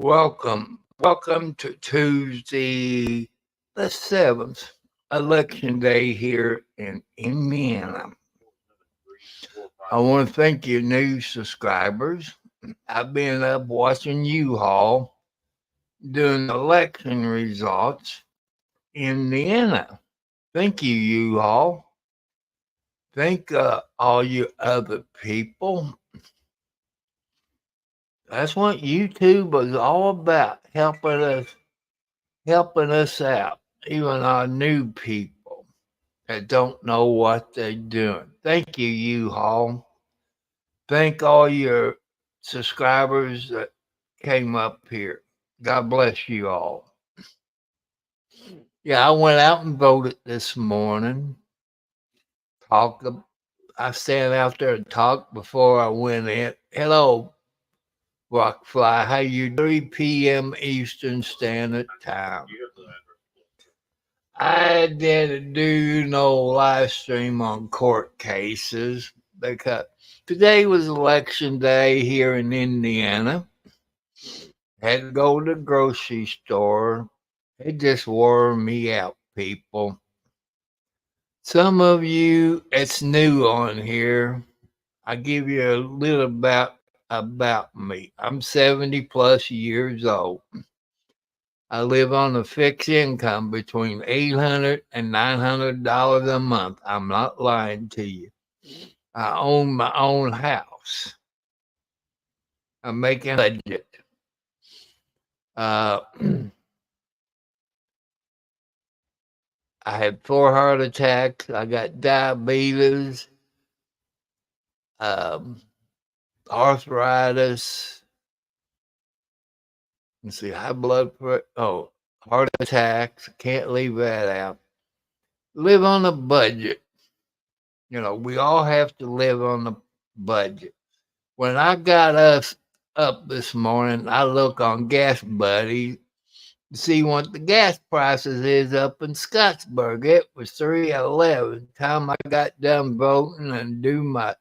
Welcome to Tuesday, the 7th, Election Day here in Indiana. I want to thank you, new subscribers. I've been up watching U-Haul doing election results in Indiana. Thank you, U-Haul. Thank all you other people. That's what YouTube is all about, helping us out, even our new people that don't know what they're doing. Thank you, U-Haul. Thank all your subscribers that came up here. God bless you all. Yeah, I went out and voted this morning. I stand out there and talked before I went in. Hello, Rockfly. How you 3 p.m. Eastern Standard Time. I didn't do no live stream on court cases because today was election day here in Indiana. Had to go to the grocery store. It just wore me out, people. Some of you, it's new on here. I give you a little about me. I'm 70 plus years old. I live on a fixed income between $800 and $900 a month. I'm not lying to you. I own my own house. I'm making a budget. I had 4 heart attacks. I got diabetes, arthritis. Let's see, high blood pressure. Oh, heart attacks. Can't leave that out. Live on a budget. You know, we all have to live on a budget. When I got us up this morning, I look on Gas Buddy to see what the gas prices is up in Scottsburg. It was 3.11. Time I got done voting and do my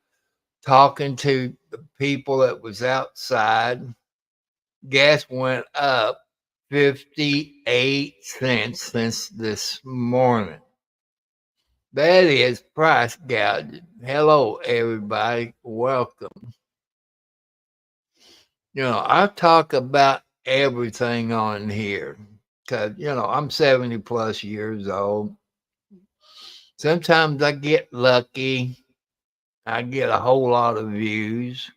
talking to the people that was outside, gas went up 58 cents since this morning. That is price gouging. Hello, everybody. Welcome. You know, I talk about everything on here because, you know, I'm 70 plus years old. Sometimes I get lucky. I get a whole lot of views.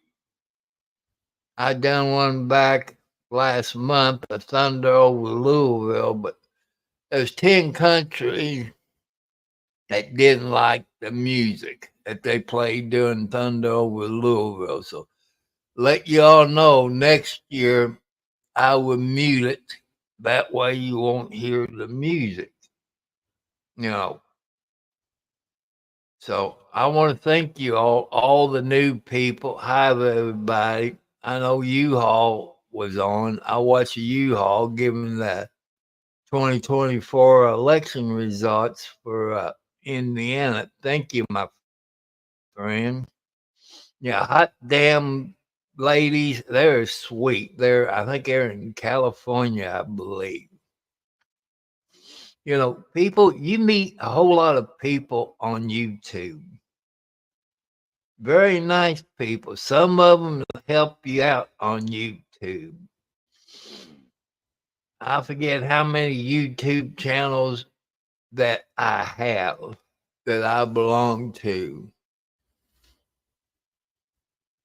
I done one back last month, a Thunder over Louisville, but there's 10 countries that didn't like the music that they played during Thunder over Louisville. So let y'all know next year I will mute it. That way you won't hear the music. You know. So I want to thank you all the new people. Hi, everybody. I know U-Haul was on. I watched U-Haul giving the 2024 election results for Indiana. Thank you, my friend. Yeah, hot damn ladies. They're sweet. I think they're in California, I believe. You know, people, you meet a whole lot of people on YouTube. Very nice people. Some of them help you out on YouTube. I forget how many YouTube channels that I have that I belong to.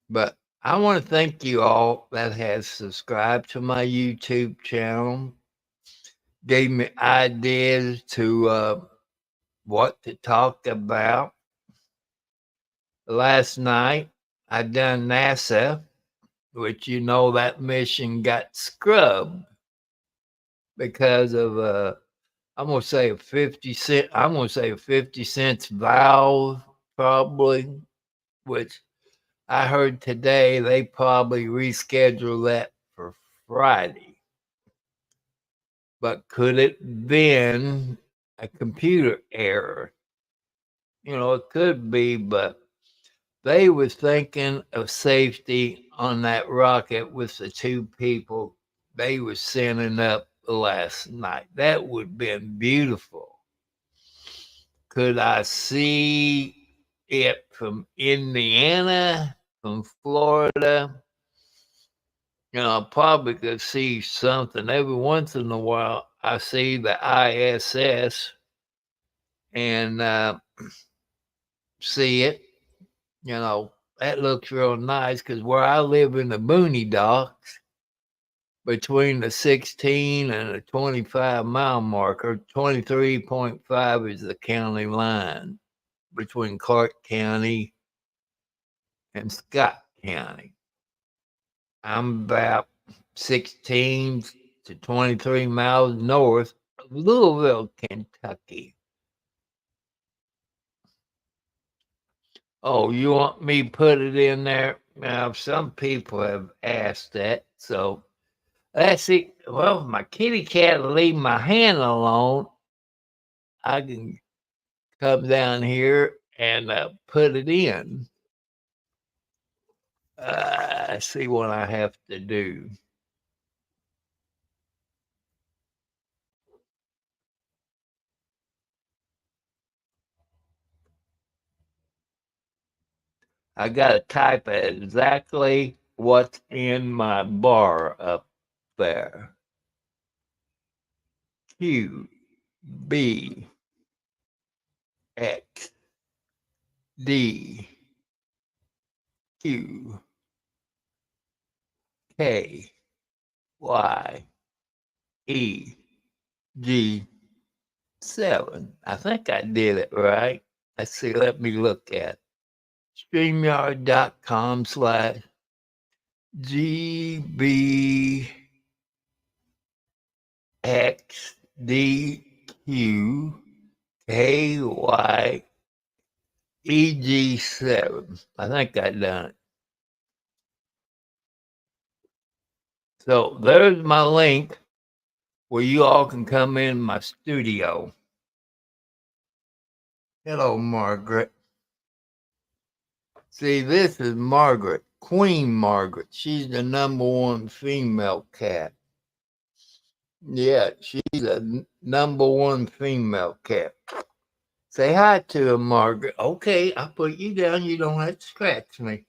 But I want to thank you all that has subscribed to my YouTube channel, gave me ideas to what to talk about. Last night, I done NASA, which you know that mission got scrubbed because of I'm gonna say a 50 cent. I'm gonna say a 50 cents valve, probably, which I heard today they probably reschedule that for Friday. But could it been a computer error? You know, it could be, but they was thinking of safety on that rocket with the 2 people they were sending up last night. That would have been beautiful. Could I see it from Indiana, from Florida? I probably could see something. Every once in a while, I see the ISS and see it. That looks real nice because where I live in the Booney Docks, between the 16 and the 25-mile marker, 23.5 is the county line between Clark County and Scott County. I'm about 16 to 23 miles north of Louisville, Kentucky. Oh, you want me to put it in there? Now, some people have asked that, so let's see. Well, if my kitty cat will leave my hand alone, I can come down here and put it in. See what I have to do. I got to type exactly what's in my bar up there. Q B X D Q K Y E G 7. I think I did it right. Let's see. Let me look at StreamYard.com/GBXDQKYEG7. I think I done it. So there's my link where you all can come in my studio. Hello, Margaret. See, this is Margaret, Queen Margaret. She's the #1 female cat. Yeah, she's a #1 female cat. Say hi to her, Margaret. Okay, I'll put you down. You don't have to scratch me.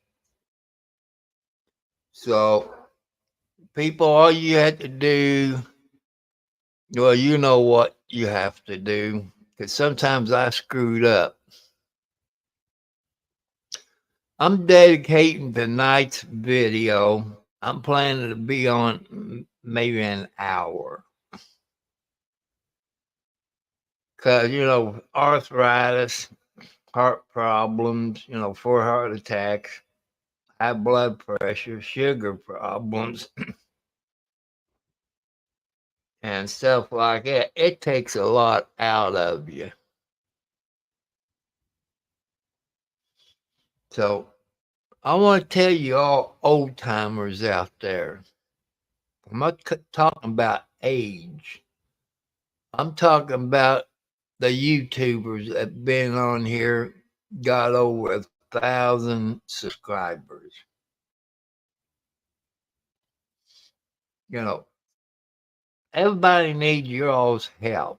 So, people, all you have to do, well, you know what you have to do, because sometimes I screwed up. I'm dedicating tonight's video. I'm planning to be on maybe an hour. Because, arthritis, heart problems, 4 heart attacks, high blood pressure, sugar problems, and stuff like that. It takes a lot out of you. So I want to tell you all old timers out there. I'm not talking about age. I'm talking about the YouTubers that been on here, got over 1,000 subscribers. You know, everybody needs your all's help.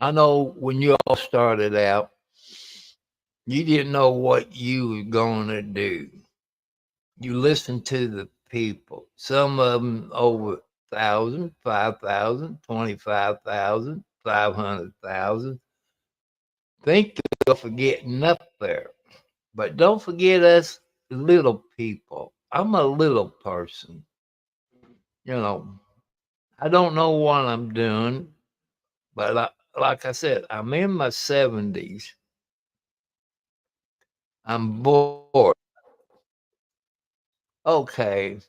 I know when you all started out, you didn't know what you were going to do. You listened to the people. Some of them over 1,000, 5,000, 25,000, 500,000. Think you're forgetting up there. But don't forget us little people. I'm a little person. You know, I don't know what I'm doing, but like I said, I'm in my 70s. I'm bored. Okay,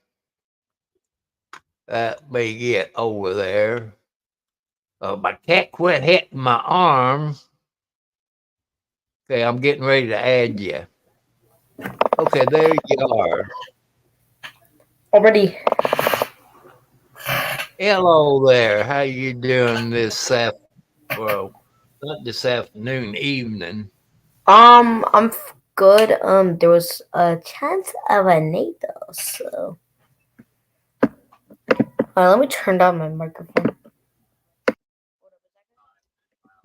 let me get over there. My cat quit hitting my arm. Okay, I'm getting ready to add you. Okay, there you are. Already. Hello there. How you doing this well, not this afternoon, evening? I'm good. There was a chance of a NATO, so Let me turn down my microphone.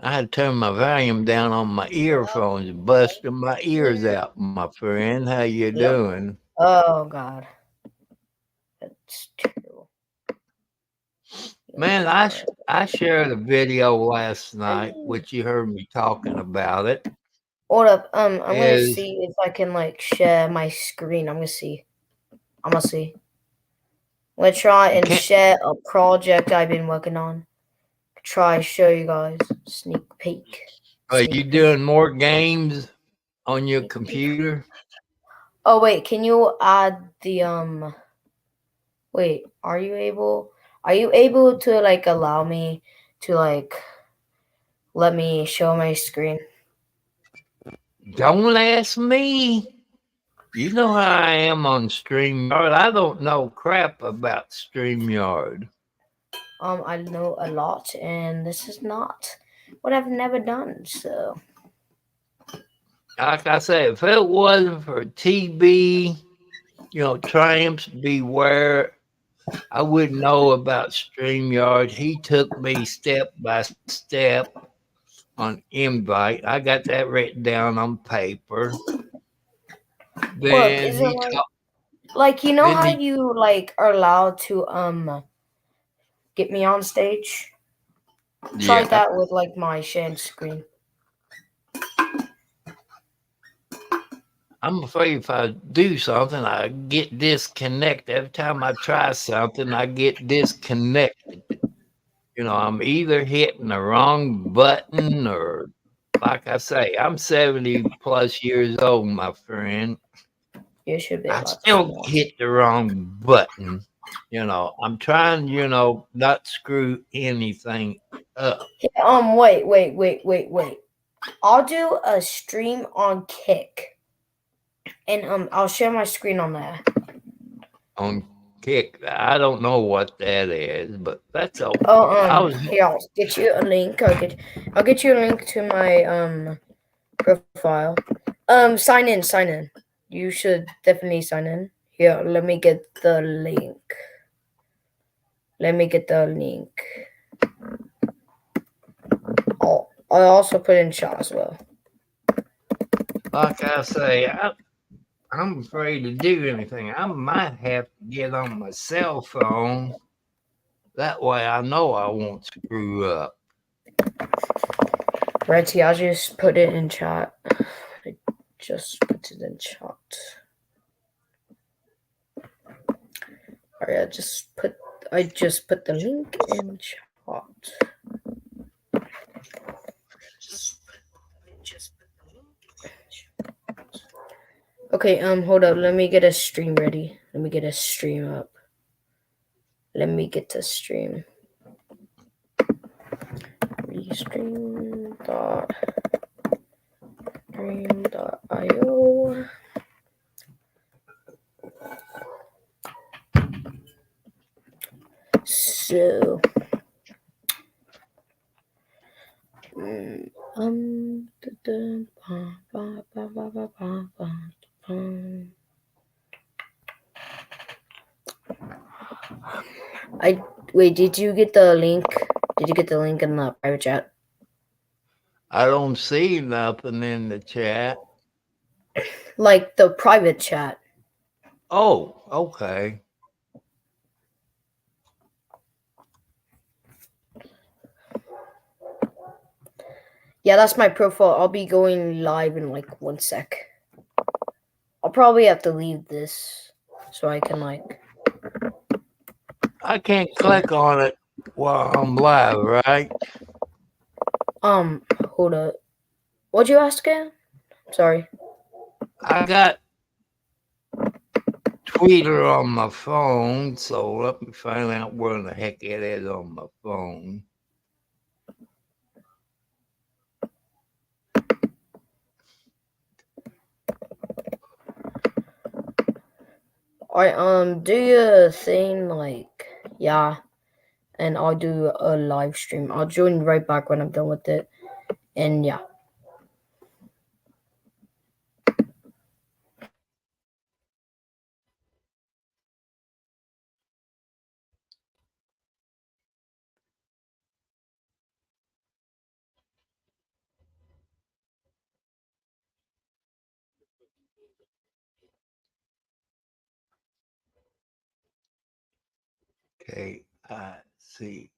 I had to turn my volume down on my earphones, busting my ears out, my friend. How you Yep. doing? Oh God, that's true. Man, I shared a video last night, which you heard me talking about it. Hold up. I'm gonna Is see if I can like share my screen. I'm gonna see. I'm gonna see. I'm gonna try you and can't share a project I've been working on. Try show you guys. Sneak peek. are you Sneak peek. doing more games on your Sneak peek. computer? Oh wait, can you add the Wait, are you able? Are you able to like allow me to like let me show my screen? Don't ask me. You know how I am on StreamYard. I don't know crap about StreamYard. I know a lot, and this is not what I've never done. So Like I said, if it wasn't for TB, Triumphs Beware, I wouldn't know about StreamYard. He took me step by step on Invite. I got that written down on paper. look, Then is it he taught. like you know Then how he, you like are allowed to get me on stage? Try yeah. that with like my shared screen. I'm afraid if I do something, I get disconnected. Every time I try something, I get disconnected. I'm either hitting the wrong button or, like I say, I'm 70 plus years old, my friend. You should be I allowed to still more. hit the wrong button. I'm trying, not screw anything up. Wait. I'll do a stream on Kick, and I'll share my screen on there. On Kick, I don't know what that is, but that's okay. Oh, here, I'll get you a link. I'll get you a link to my profile. Sign in. You should definitely sign in. Here, let me get the link. I'll also put in chat as well. like I say, I'm afraid to do anything. I might have to get on my cell phone. That way I know I won't screw up. Righty, I'll just put it in chat. I just put it in chat. Alright, I just put the link in chat. Okay, hold up. Let me get a stream ready. Let me get a stream up. Let me get the stream. Restream.stream.io. So, wait. Did you get the link? Did you get the link in the private chat? I don't see nothing in the chat. Like the private chat. Oh, okay. Yeah, that's my profile. I'll be going live in like 1 sec. I'll probably have to leave this so I can like. I can't click on it while I'm live, right? Hold up. What'd you ask again? Sorry. I got Twitter on my phone, so let me find out where the heck it is on my phone. Alright, do your thing, like, yeah, and I'll do a live stream. I'll join right back when I'm done with it, and yeah. KIC.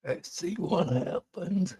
Let's see what happens.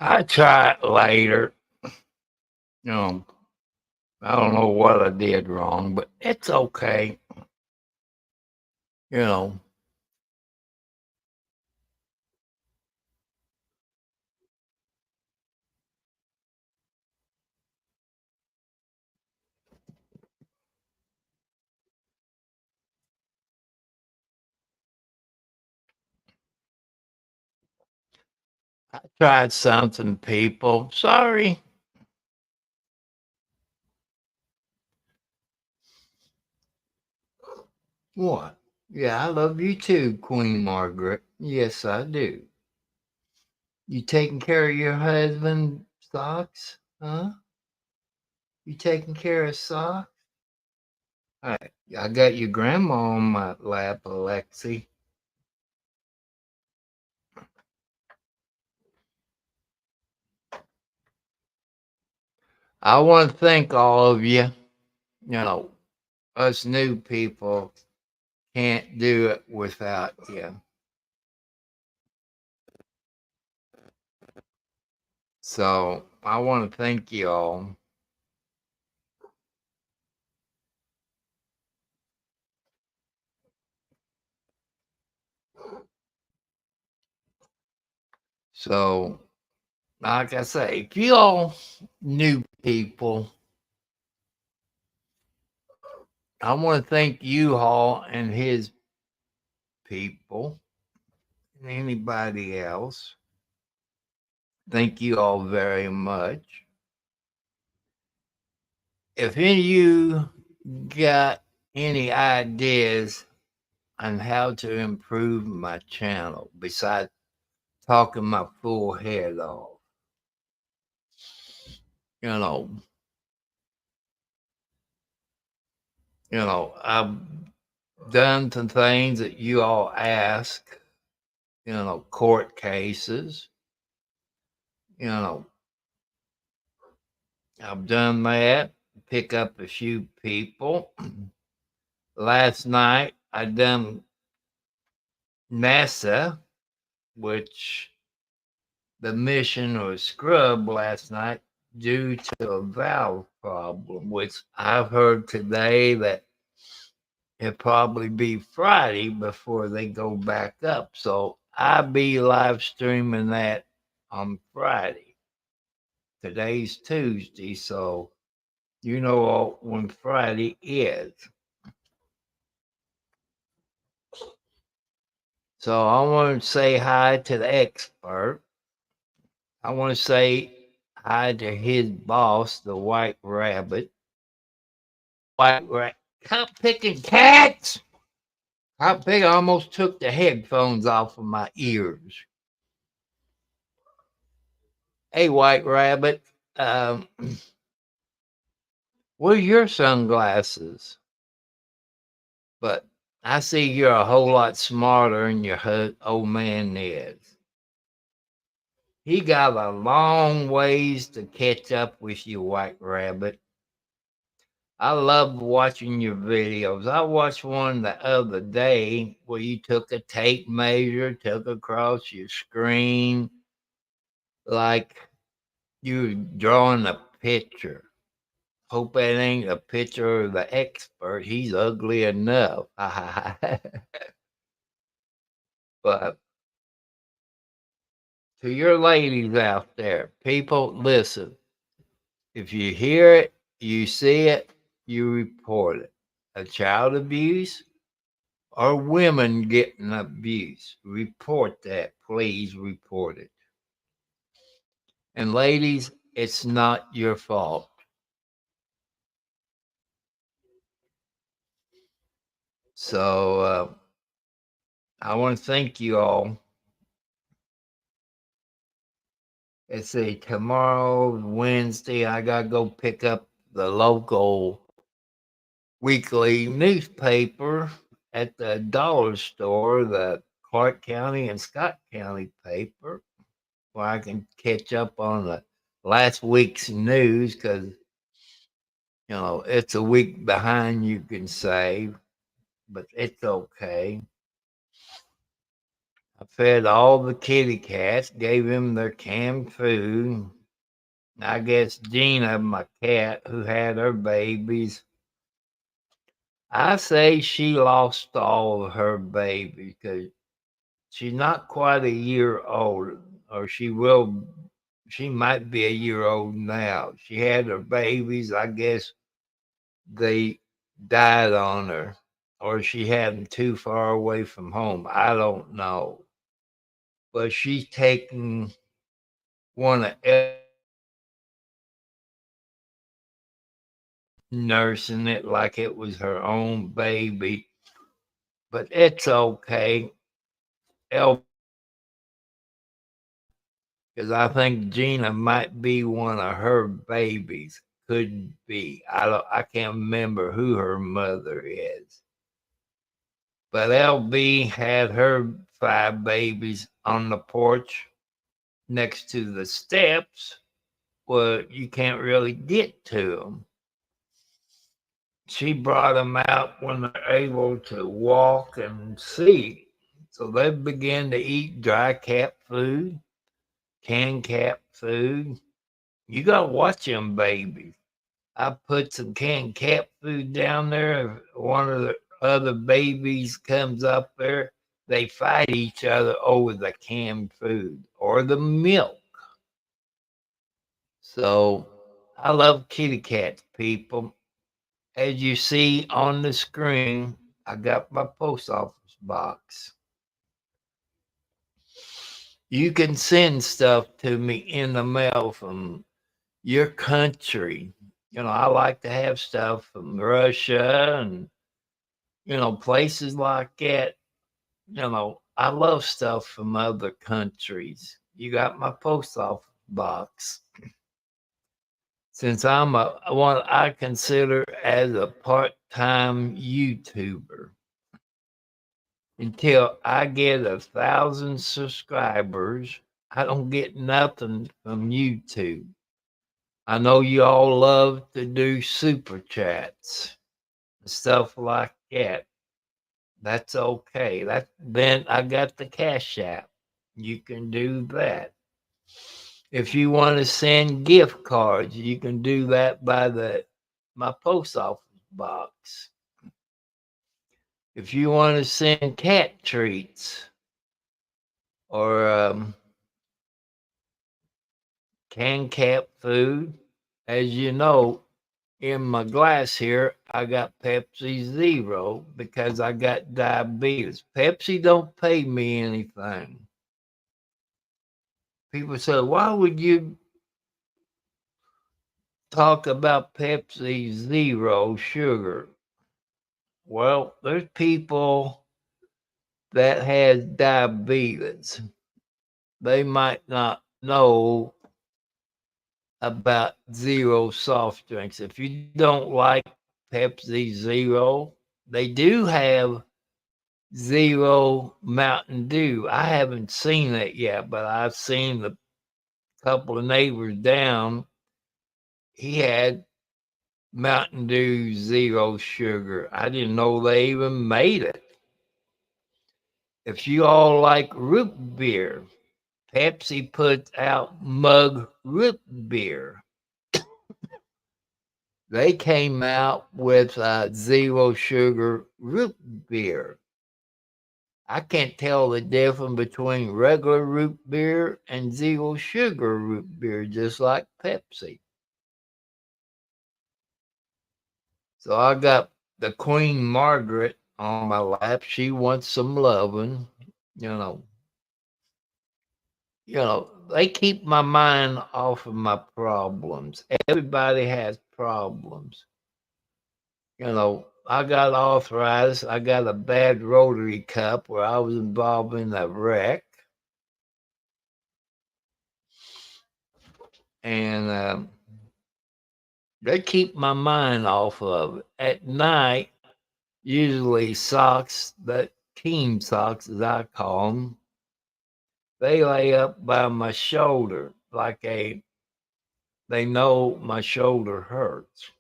I try it later. You know, I don't know what I did wrong, but it's okay. You know, I tried something, people. Sorry. What? Yeah, I love you too, Queen Margaret. Yes, I do. You taking care of your husband, Socks? Huh? You taking care of Socks? All right. I got your grandma on my lap, Alexi. I want to thank all of you. You know, us new people can't do it without you. So I want to thank you all. So, like I say, if you all new people, I want to thank you all and his people and anybody else. Thank you all very much. If any of you got any ideas on how to improve my channel besides talking my full head off, you know, I've done some things that you all ask, court cases, you know, I've done that, pick up a few people. Last night I done NASA, which the mission was scrubbed last night due to a valve problem, which I've heard today that it'll probably be Friday before they go back up. So I'll be live streaming that on Friday. Today's Tuesday, so you know when Friday is. So I want to say hi to the expert. I want to say hi to his boss, the White Rabbit. White Rabbit. Stop picking cats! Stop picking. I almost took the headphones off of my ears. Hey, White Rabbit. Um, Where are your sunglasses? But I see you're a whole lot smarter than your old man is. He got a long ways to catch up with you, White Rabbit. I love watching your videos. I watched one the other day where you took a tape measure, took across your screen like you were drawing a picture. Hope that ain't a picture of the expert. He's ugly enough. But to your ladies out there, people, listen. If you hear it, you see it, you report it. A child abuse or women getting abused, report that. Please report it. And ladies, it's not your fault. So I want to thank you all. Let's see, tomorrow, Wednesday, I got to go pick up the local weekly newspaper at the dollar store, the Clark County and Scott County paper, where I can catch up on the last week's news because, it's a week behind, you can say, but it's okay. I fed all the kitty cats, gave them their canned food. I guess Gina, my cat, who had her babies, I say she lost all of her babies because she's not quite a year old, or she might be a year old now. She had her babies. I guess they died on her, or she had them too far away from home. I don't know. But she's taking one of nursing it like it was her own baby. But it's okay. Because I think Gina might be one of her babies. Could be. I can't remember who her mother is. But LB had her 5 babies on the porch next to the steps where you can't really get to them. She brought them out when they're able to walk and see. So they began to eat dry cat food, canned cat food. You got to watch them babies. I put some canned cat food down there. If one of the other babies comes up there, they fight each other over the canned food or the milk. So I love kitty cats, people. As you see on the screen, I got my post office box. You can send stuff to me in the mail from your country. I like to have stuff from Russia and, places like that. I love stuff from other countries. You got my post office box. Since I'm what I consider as a part-time YouTuber, until I get 1,000 subscribers, I don't get nothing from YouTube. I know you all love to do super chats and stuff like that. That's okay. Then I got the Cash App. You can do that. If you want to send gift cards, you can do that by my post office box. If you want to send cat treats or canned cat food, as you know, in my glass here, I got Pepsi Zero because I got diabetes. Pepsi don't pay me anything. People say, why would you talk about Pepsi Zero sugar? Well, there's people that has diabetes. They might not know about zero soft drinks. If you don't like Pepsi Zero, they do have Zero Mountain Dew. I haven't seen it yet, but I've seen a couple of neighbors down. He had Mountain Dew Zero Sugar. I didn't know they even made it. If you all like root beer, Pepsi puts out mug root beer. They came out with zero sugar root beer. I can't tell the difference between regular root beer and zero sugar root beer, just like Pepsi. So I got the Queen Margaret on my lap. She wants some loving, you know. They keep my mind off of my problems. Everybody has problems. I got arthritis. I got a bad rotary cup where I was involved in a wreck. And they keep my mind off of it. At night, usually socks, that team socks as I call them, they lay up by my shoulder like they know my shoulder hurts.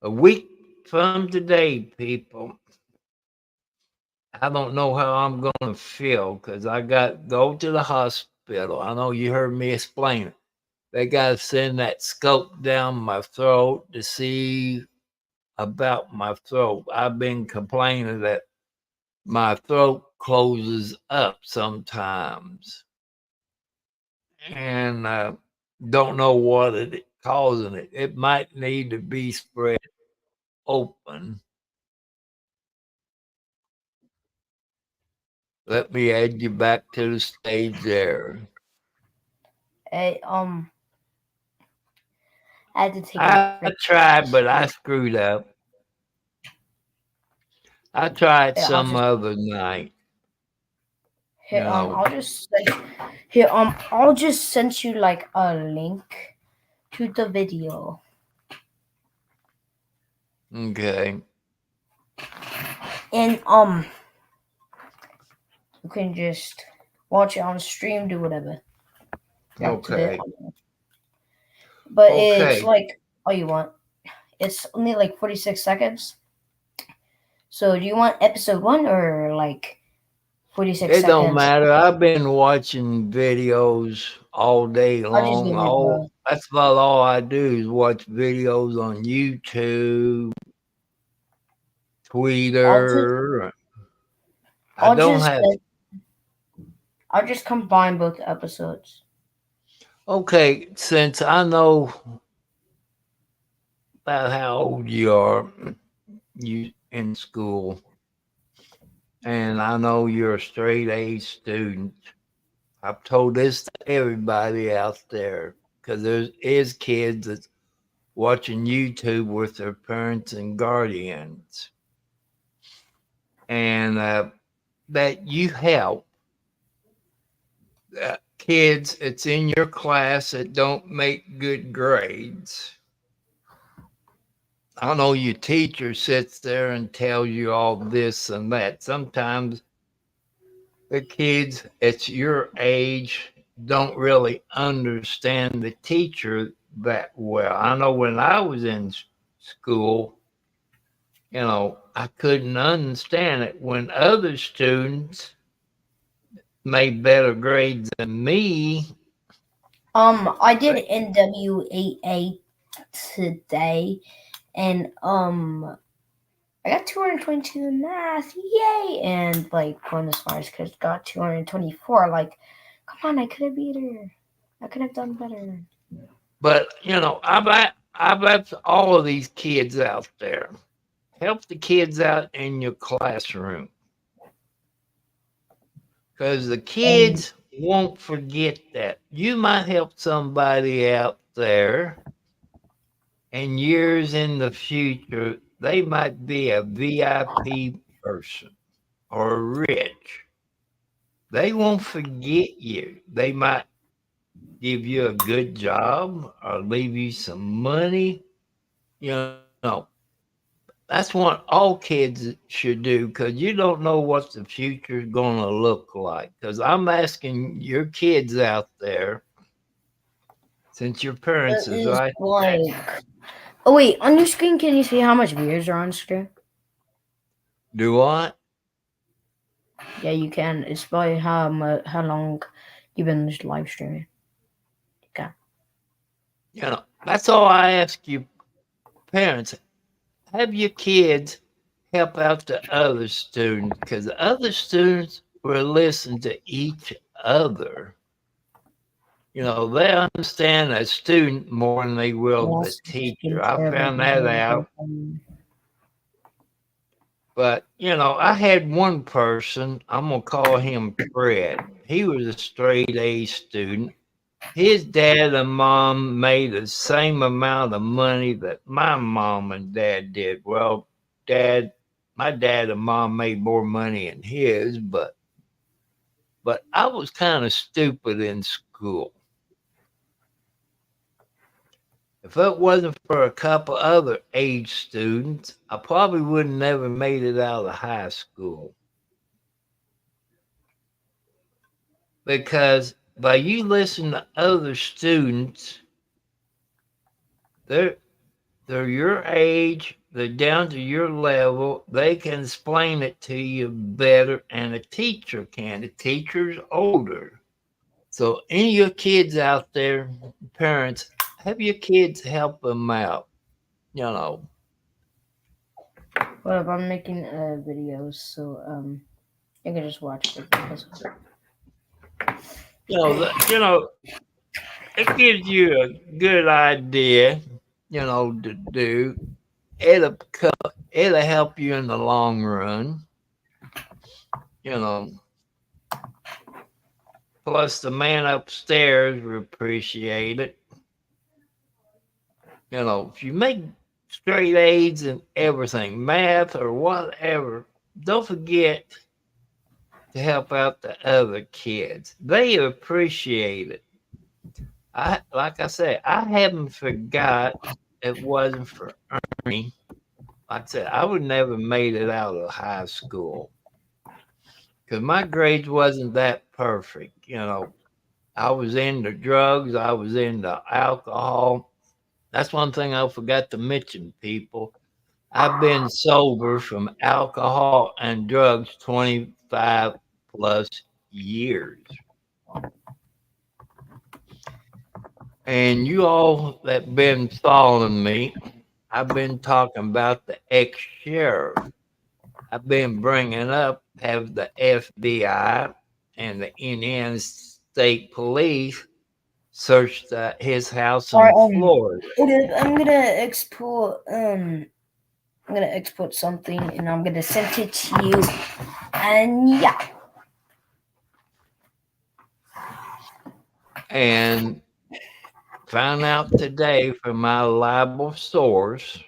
A week from today, people, I don't know how I'm gonna feel because I got go to the hospital. I know you heard me explain it. They got to send that scope down my throat to see about my throat. I've been complaining that my throat closes up sometimes, and don't know what it causing it. It might need to be spread open. Let me add you back to the stage there. I I had to take a I quick tried, but I shit. screwed up. I tried Here, I'll some just other night, you here know. I'll just send you like a link to the video, Okay, and you can just watch it on stream, do whatever. You're up to it. okay, But it's okay. like all you want. It's only like 46 seconds. So do you want episode one or like 46 It don't seconds? matter. I've been watching videos all day I'll just long. give you both. That's about all I do is watch videos on YouTube, I'll just Twitter. I I'll don't just have. I'll just combine both episodes. Okay, since I know about how old you are, you in school, and I know you're a straight A student. I've told this to everybody out there because there is kids that's watching YouTube with their parents and guardians, and that you help kids that's in your class that don't make good grades. I know your teacher sits there and tells you all this and that. Sometimes the kids at your age don't really understand the teacher that well. I know when I was in school, I couldn't understand it when other students made better grades than me. I did NWAA today, and I got 222 in math, yay! And like bonus stars because got 224. Like, come on, I could have beat her. I could have done better. But I bet all of these kids out there help the kids out in your classroom because the And kids won't forget that. You might help somebody out there, and years in the future, they might be a VIP person or rich. They won't forget you. They might give you a good job or leave you some money. You know, that's what all kids should do because you don't know what the future is going to look like. Because I'm asking your kids out there, since your parents it is is right. like, oh wait, on your screen, can you see how much views are on screen? Do I? Yeah, you can. It's by how long you've been live streaming. Okay. That's all I ask you, parents. Have your kids help out the other students because the other students will listen to each other. They understand a student more than they will the Yes, teacher. I skincare, but found you that can out. go from But, I had one person, I'm going to call him Fred. He was a straight A student. His dad and mom made the same amount of money that my mom and dad did. Well, my dad and mom made more money than his, but I was kind of stupid in school. If it wasn't for a couple other age students, I probably would have never made it out of high school. Because by you listening to other students, they're They're your age, they're down to your level, they can explain it to you better, and a teacher can. The teacher's older. So, any of your kids out there, parents, have your kids help them out. You know, Well, I'm making videos, so you can just watch the videos. you know, it gives you a good idea, to do. It'll help you in the long run. You know, plus the man upstairs will appreciate it. If you make straight A's and everything, math or whatever, don't forget to help out the other kids. They appreciate it. Like I said, I haven't forgot it wasn't for Ernie. Like I said, I would never made it out of high school because my grades wasn't that perfect. I was into drugs. I was into alcohol. That's one thing I forgot to mention, people. I've been sober from alcohol and drugs 25 plus years. And you all that been following me, I've been talking about the ex-sheriff. I've been bringing up have the FBI and the Indiana State Police searched his house Alright, in Florida. I'm gonna export something and I'm gonna send it to you. And yeah. And found out today from my reliable source,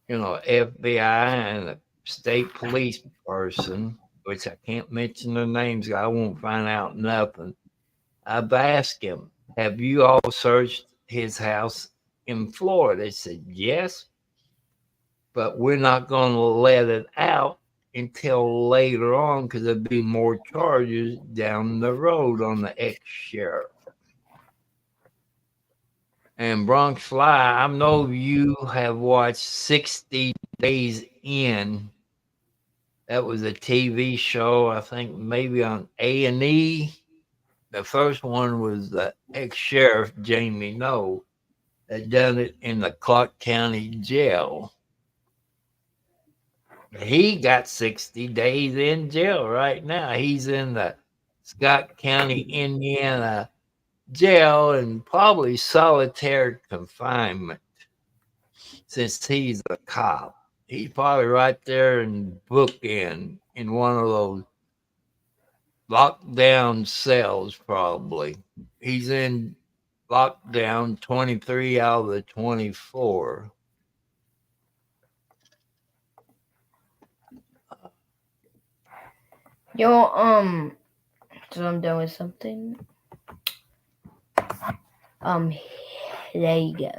FBI and a state police person, which I can't mention their names, I won't find out nothing. I've asked him, have you all searched his house in Florida? They said, yes, but we're not going to let it out until later on because there'll be more charges down the road on the ex-sheriff. And Bronx Fly, I know you have watched 60 Days In. That was a TV show, I think maybe on A&E. The first one was the ex-sheriff, Jamie Noe, that done it in the Clark County jail. He got 60 days in jail right now. He's in the Scott County, Indiana jail and probably solitary confinement since he's a cop. He's probably right there in bookend in one of those lockdown cells, probably. He's in lockdown 23 out of the 24. Yo, so I'm done with something. There you go.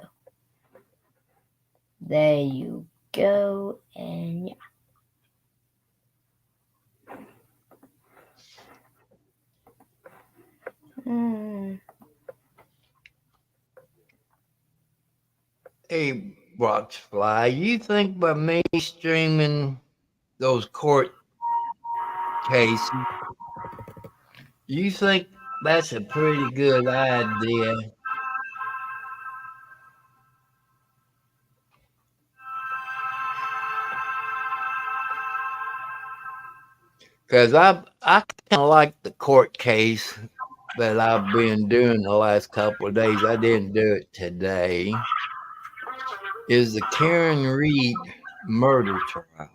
There you go, and yeah. Hey, Boxfly, you think by me streaming those court cases, you think that's a pretty good idea? Because I kind of like the court case that I've been doing the last couple of days. I didn't do it today. Is the Karen Reed murder trial.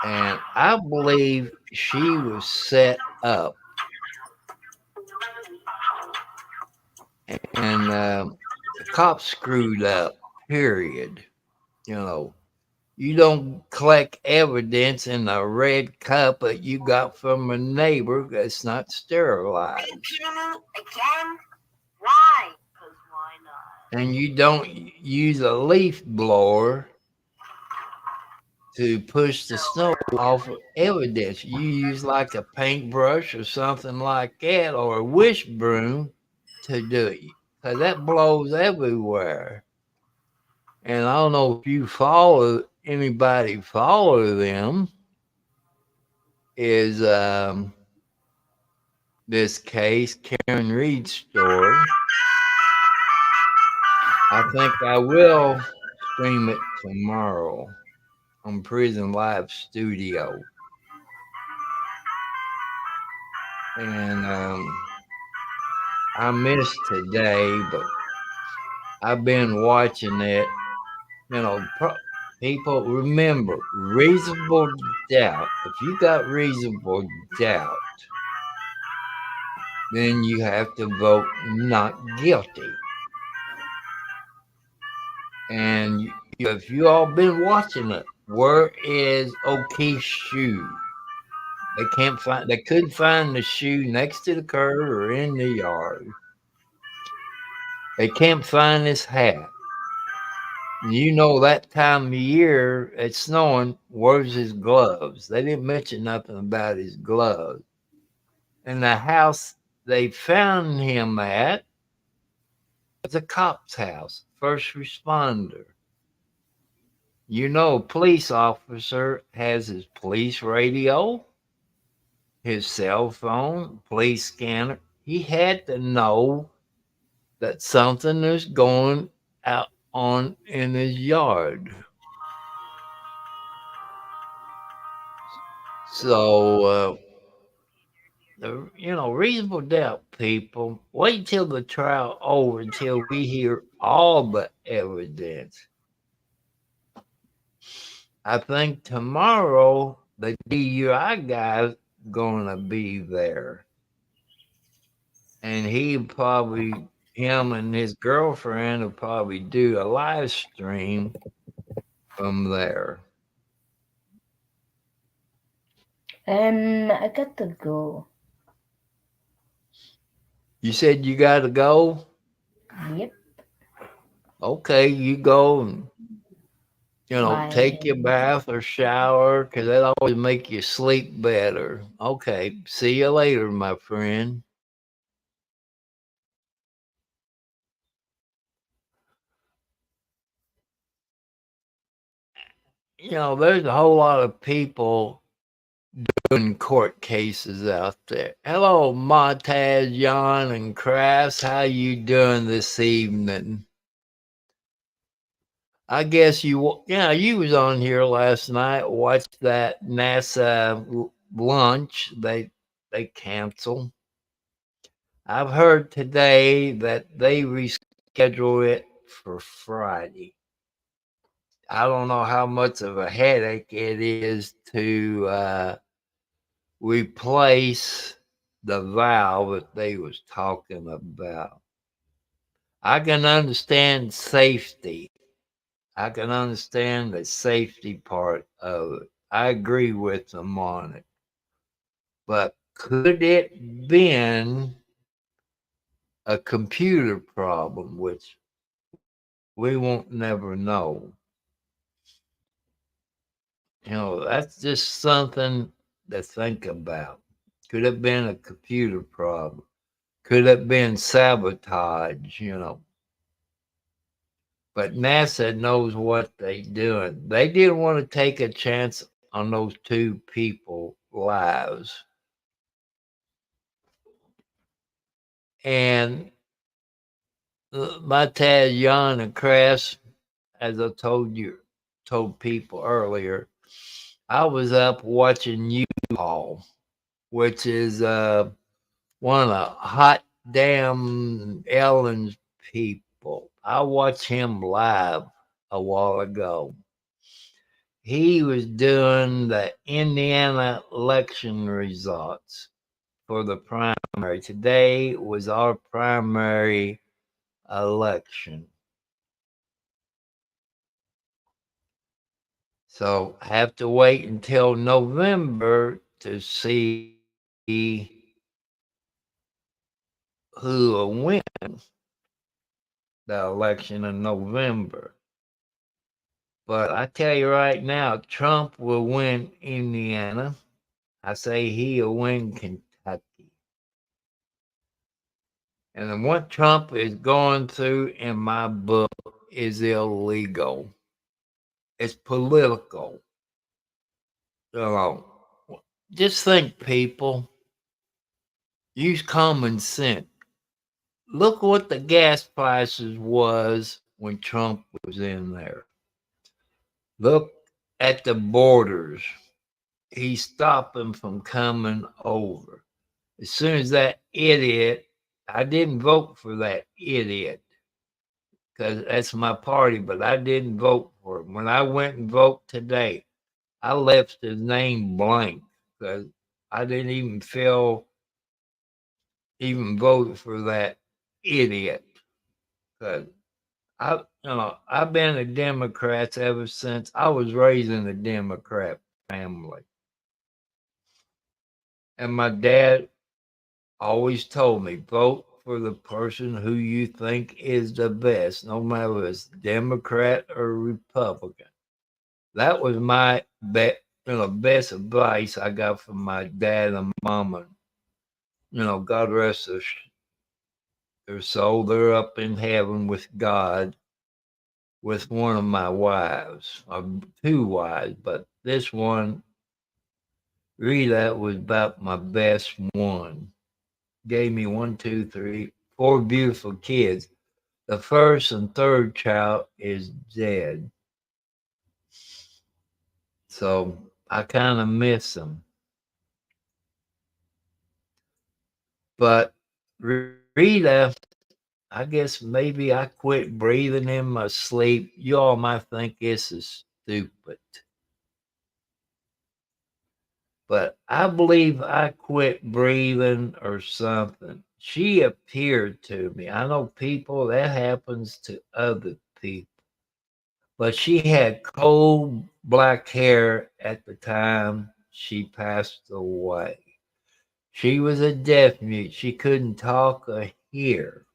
And I believe she was set up. And the cops screwed up, period. You don't collect evidence in a red cup that you got from a neighbor that's not sterilized. Are you kidding me? Again? Why? Because why not? And you don't use a leaf blower to push the snow off of evidence. You use like a paintbrush or something like that or a wish broom to do it. 'Cause that blows everywhere. And I don't know if you follow anybody follow them. Is this case Karen Reed's story? I think I will stream it tomorrow on Prison Live Studio. And I missed today, but I've been watching it. You know, people remember reasonable doubt. If you got reasonable doubt, then you have to vote not guilty. And if you all been watching it, where is O'Keefe's shoe? They can't find. They couldn't find the shoe next to the curb or in the yard. They can't find his hat. You know that time of year it's snowing. Where's his gloves? They didn't mention nothing about his gloves. And the house they found him at was a cop's house, first responder. You know, a police officer has his police radio, his cell phone, police scanner. He had to know that something is going out on in his yard. So, reasonable doubt, people. Wait till the trial over until we hear all the evidence. I think tomorrow the DUI guy's gonna be there, and him and his girlfriend will probably do a live stream from there. I got to go. You said you got to go. Yep. Okay, you go and Bye. take your bath or shower because that always make you sleep better. Okay, see you later, my friend. There's a whole lot of people doing court cases out there. Hello, Montez, John, and Crafts. How you doing this evening? I guess you was on here last night. Watched that NASA lunch. They canceled. I've heard today that they reschedule it for Friday. I don't know how much of a headache it is to replace the valve that they was talking about. I can understand safety. I can understand the safety part of it. I agree with them on it. But could it been a computer problem, which we won't never know? That's just something to think about. Could have been a computer problem. Could have been sabotage, But NASA knows what they're doing. They didn't want to take a chance on those two people lives. And my Taz, Jan, and Chris, as I told people earlier, I was up watching U-Haul, which is one of the hot damn Ellen's people. I watched him live a while ago. He was doing the Indiana election results for the primary. Today was our primary election. So I have to wait until November to see who will win the election in November. But I tell you right now, Trump will win Indiana. I say he'll win Kentucky. And then what Trump is going through in my book is illegal. It's political. You know, just think, people. Use common sense. Look what the gas prices was when Trump was in there. Look at the borders. He's stopping from coming over. As soon as that idiot, I didn't vote for that idiot because that's my party, but I didn't vote for him. When I went and voted today, I left his name blank because I didn't even feel even voted for that idiot. Because I've been a Democrat ever since I was raised in a Democrat family. And my dad always told me, vote for the person who you think is the best, no matter if it's Democrat or Republican. That was my best advice I got from my dad and mama. God rest their soul. They're up in heaven with God, with one of my wives, or two wives, but this one, Rita, was about my best one. Gave me 4 beautiful kids. The first and third child is dead. So I kind of miss them. But Rita, I guess maybe I quit breathing in my sleep. You all might think this is stupid. But I believe I quit breathing or something. She appeared to me. I know people, that happens to other people. But she had cold black hair at the time she passed away. She was a deaf mute. She couldn't talk or hear.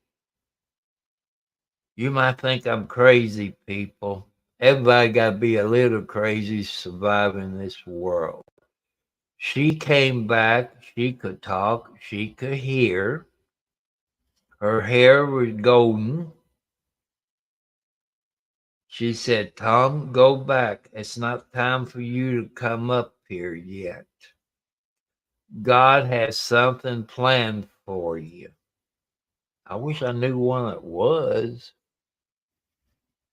You might think I'm crazy, people. Everybody got to be a little crazy surviving this world. She came back. She could talk. She could hear. Her hair was golden. She said, Tom, go back. It's not time for you to come up here yet. God has something planned for you. I wish I knew one it was.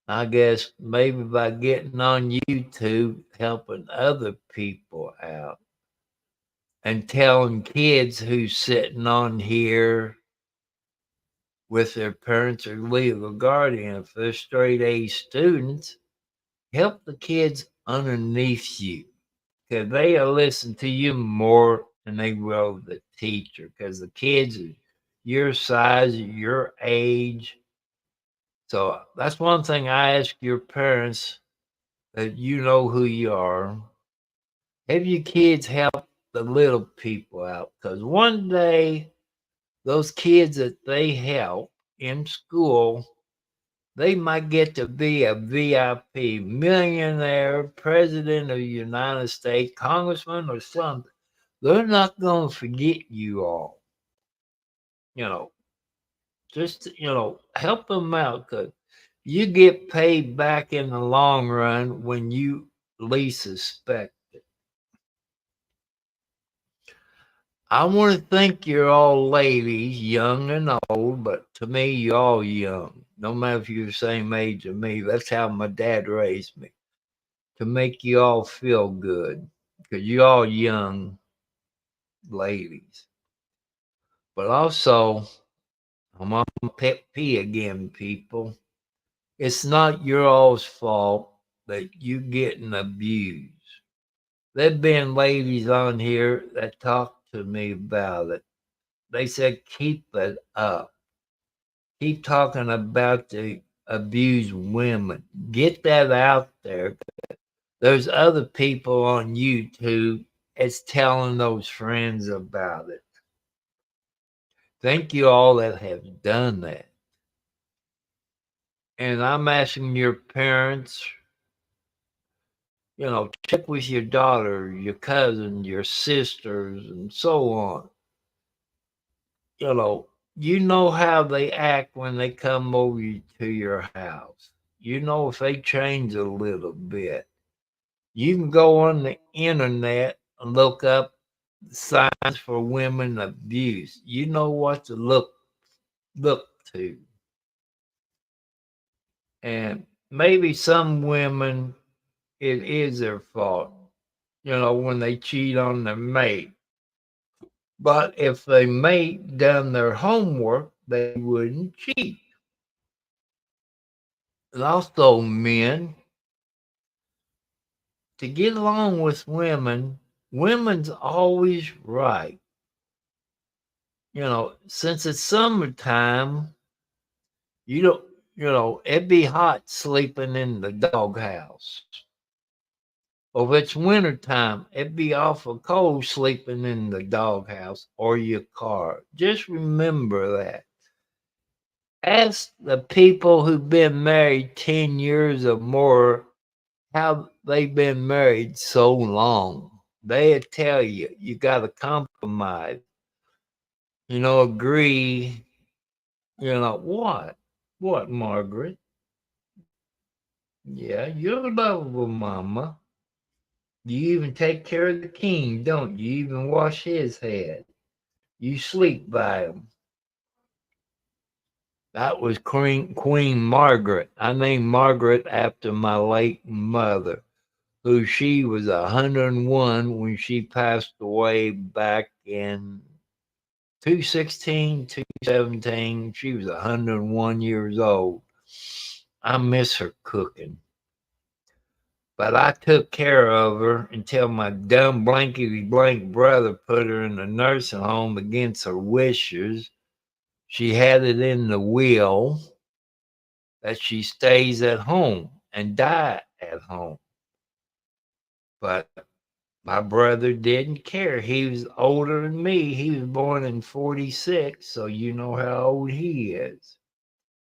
I guess maybe by getting on YouTube, helping other people out and telling kids who's sitting on here with their parents or legal guardian, if they're straight A students, help the kids underneath you because they'll listen to you more than they will the teacher because the kids are your size, your age. So that's one thing I ask your parents that you know who you are. Have your kids help the little people out because one day those kids that they help in school, they might get to be a VIP, millionaire, president of the United States, congressman, or something. They're not going to forget you all. Just, help them out because you get paid back in the long run when you least suspect it. I want to thank you all ladies, young and old, but to me, you all young. No matter if you're the same age as me, that's how my dad raised me. To make you all feel good because you all young ladies. But also, I'm on pet P again, people. It's not your all's fault that you getting abused. There've been ladies on here that talked to me about it. They said, keep it up. Keep talking about the abused women. Get that out there. There's other people on YouTube that's telling those friends about it. Thank you all that have done that. And I'm asking your parents, check with your daughter, your cousin, your sisters, and so on. You know how they act when they come over to your house. You know if they change a little bit. You can go on the internet and look up signs for women abuse. You know what to look to. And maybe some women it is their fault, when they cheat on their mate. But if the mate done their homework, they wouldn't cheat. And also, men, to get along with women, women's always right. Since it's summertime, you don't, it'd be hot sleeping in the doghouse. Or if it's wintertime, it'd be awful cold sleeping in the doghouse or your car. Just remember that. Ask the people who've been married 10 years or more how they've been married so long. They'll tell you, you got to compromise, agree, what? What, Margaret? Yeah, you're a lovable mama. You even take care of the king, don't you? You even wash his head. You sleep by him. That was Queen Margaret. I named Margaret after my late mother, who she was 101 when she passed away back in 216, 217. She was 101 years old. I miss her cooking. But I took care of her until my dumb blankety blank brother put her in a nursing home against her wishes. She had it in the will that she stays at home and die at home. But my brother didn't care. He was older than me. He was born in 46, so you know how old he is.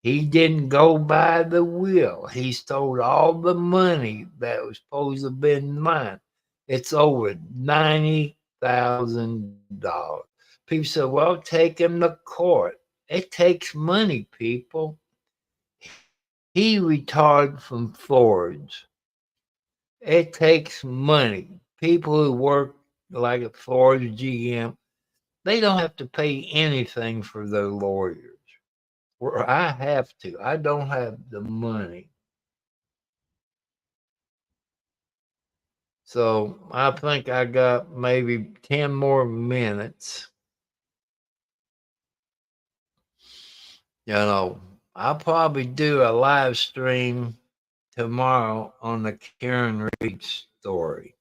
He didn't go by the will. He stole all the money that was supposed to have been mine. It's over $90,000. People said, well, take him to court. It takes money, people. He retired from Ford's. It takes money. People who work like at Ford's, GM, they don't have to pay anything for their lawyers. Where I have to. I don't have the money. So I think I got maybe 10 more minutes. I'll probably do a live stream tomorrow on the Karen Reed story.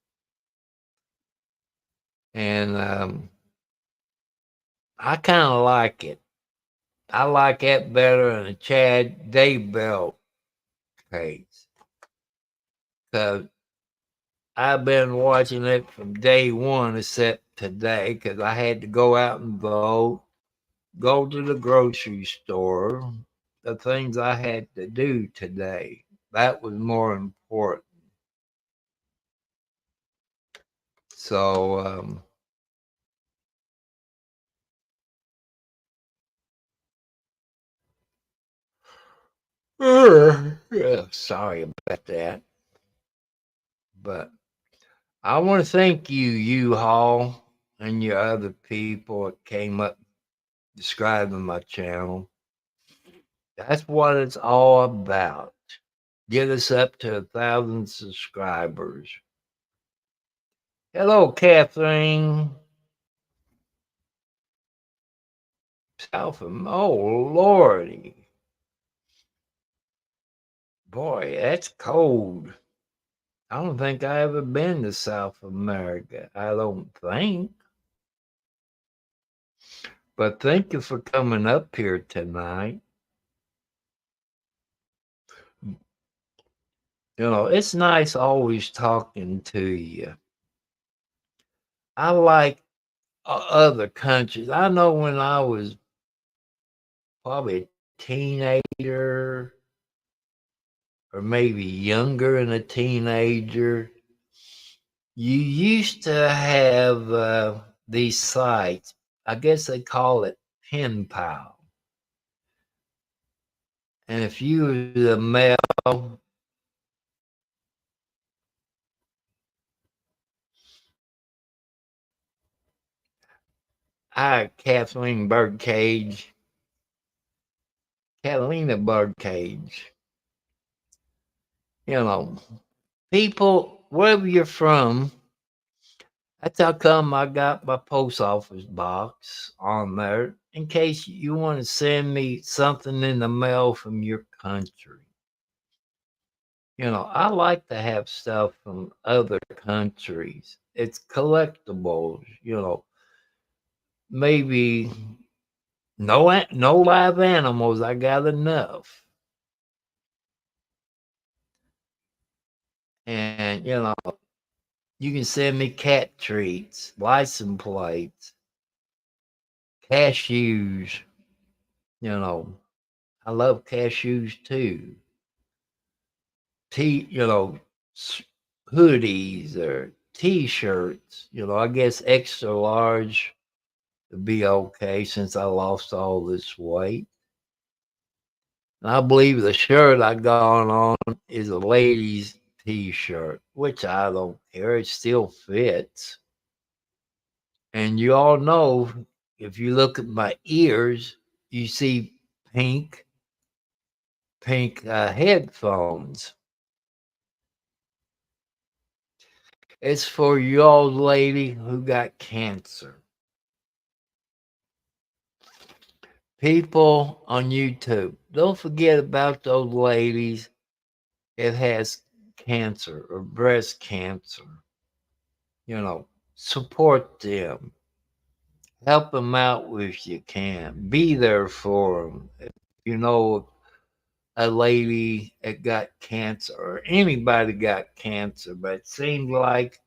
And I kind of like it. I like it better than the Chad Daybell case. Because I've been watching it from day one, except today, because I had to go out and vote, go to the grocery store, the things I had to do today. That was more important. So, yeah, sorry about that. But I want to thank you, Hall, and your other people that came up describing my channel. That's what it's all about. Get us up to 1,000 subscribers. Hello, Catherine. Oh, Lordy. Boy, that's cold. I don't think I ever been to South America. I don't think. But thank you for coming up here tonight. It's nice always talking to you. I like other countries. I know when I was probably a teenager or maybe younger than a teenager, you used to have these sites. I guess they call it pen pal. And if you was a male, Kathleen Birdcage, Catalina Birdcage. You know, people, wherever you're from, that's how come I got my post office box on there in case you want to send me something in the mail from your country. You know, I like to have stuff from other countries. It's collectibles, you know. Maybe no live animals. I got enough. And you know, you can send me cat treats, license plates, cashews. You know, I love cashews too. You know, hoodies or t-shirts. You know, I guess extra large would be okay since I lost all this weight. And I believe the shirt I got on is a lady's t-shirt, which I don't care. It still fits. And you all know if you look at my ears, you see pink headphones. It's for you old lady who got cancer. People on YouTube, don't forget about those ladies that has cancer or breast cancer. You know, support them. Help them out if you can. Be there for them. If you know a lady that got cancer or anybody got cancer, but it seems like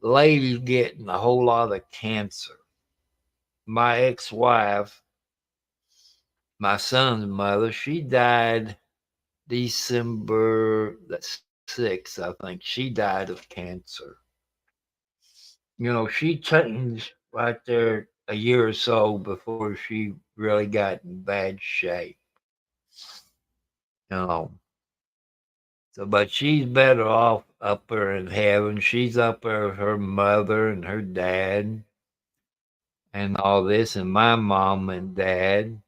ladies getting a whole lot of cancer. My ex-wife, my son's mother, she died December the 6th, I think. She died of cancer. You know, she changed right there a year or so before she really got in bad shape. You know, so but she's better off up there in heaven. She's up there with her mother and her dad and all this, and my mom and dad,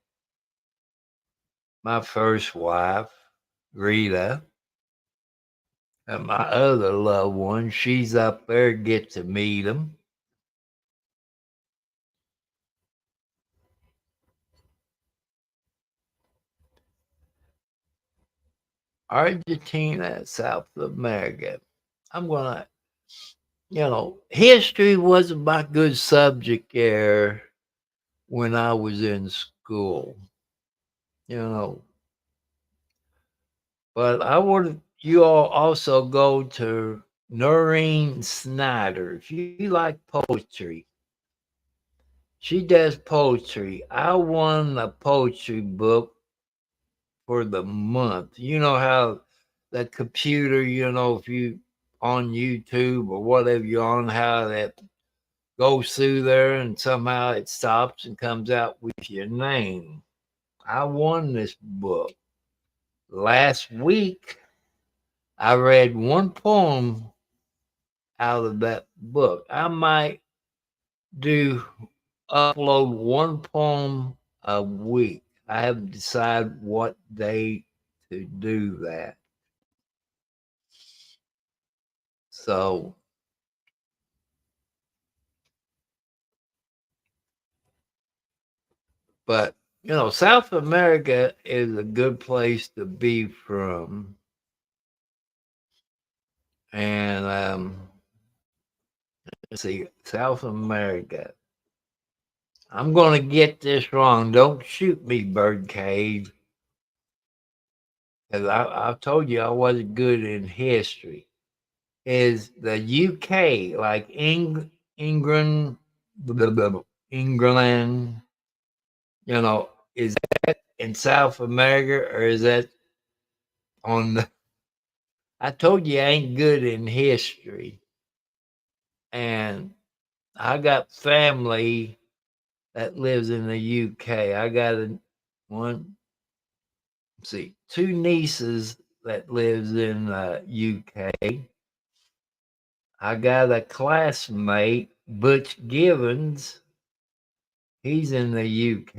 my first wife, Rita, and my other loved one. She's up there, get to meet them. Argentina, South America. I'm gonna, you know, history wasn't my good subject there when I was in school, you know. But I would you all also go to Noreen Snyder. If you like poetry, she does poetry. I won a poetry book for the month. You know how the computer, you know, if you on YouTube or whatever you're on, how that goes through there and somehow it stops and comes out with your name. I won this book. Last week, I read one poem out of that book. I might do upload one poem a week. I haven't decided what day to do that. So, but you know, South America is a good place to be from. And let's see, South America. I'm going to get this wrong. Don't shoot me, Birdcage. Because I told you I wasn't good in history. Is the UK like England, England, you know, is that in South America or is that on the. I told you I ain't good in history. And I got family that lives in the UK. I got one, see, two nieces that lives in the UK. I got a classmate, Butch Givens. He's in the UK.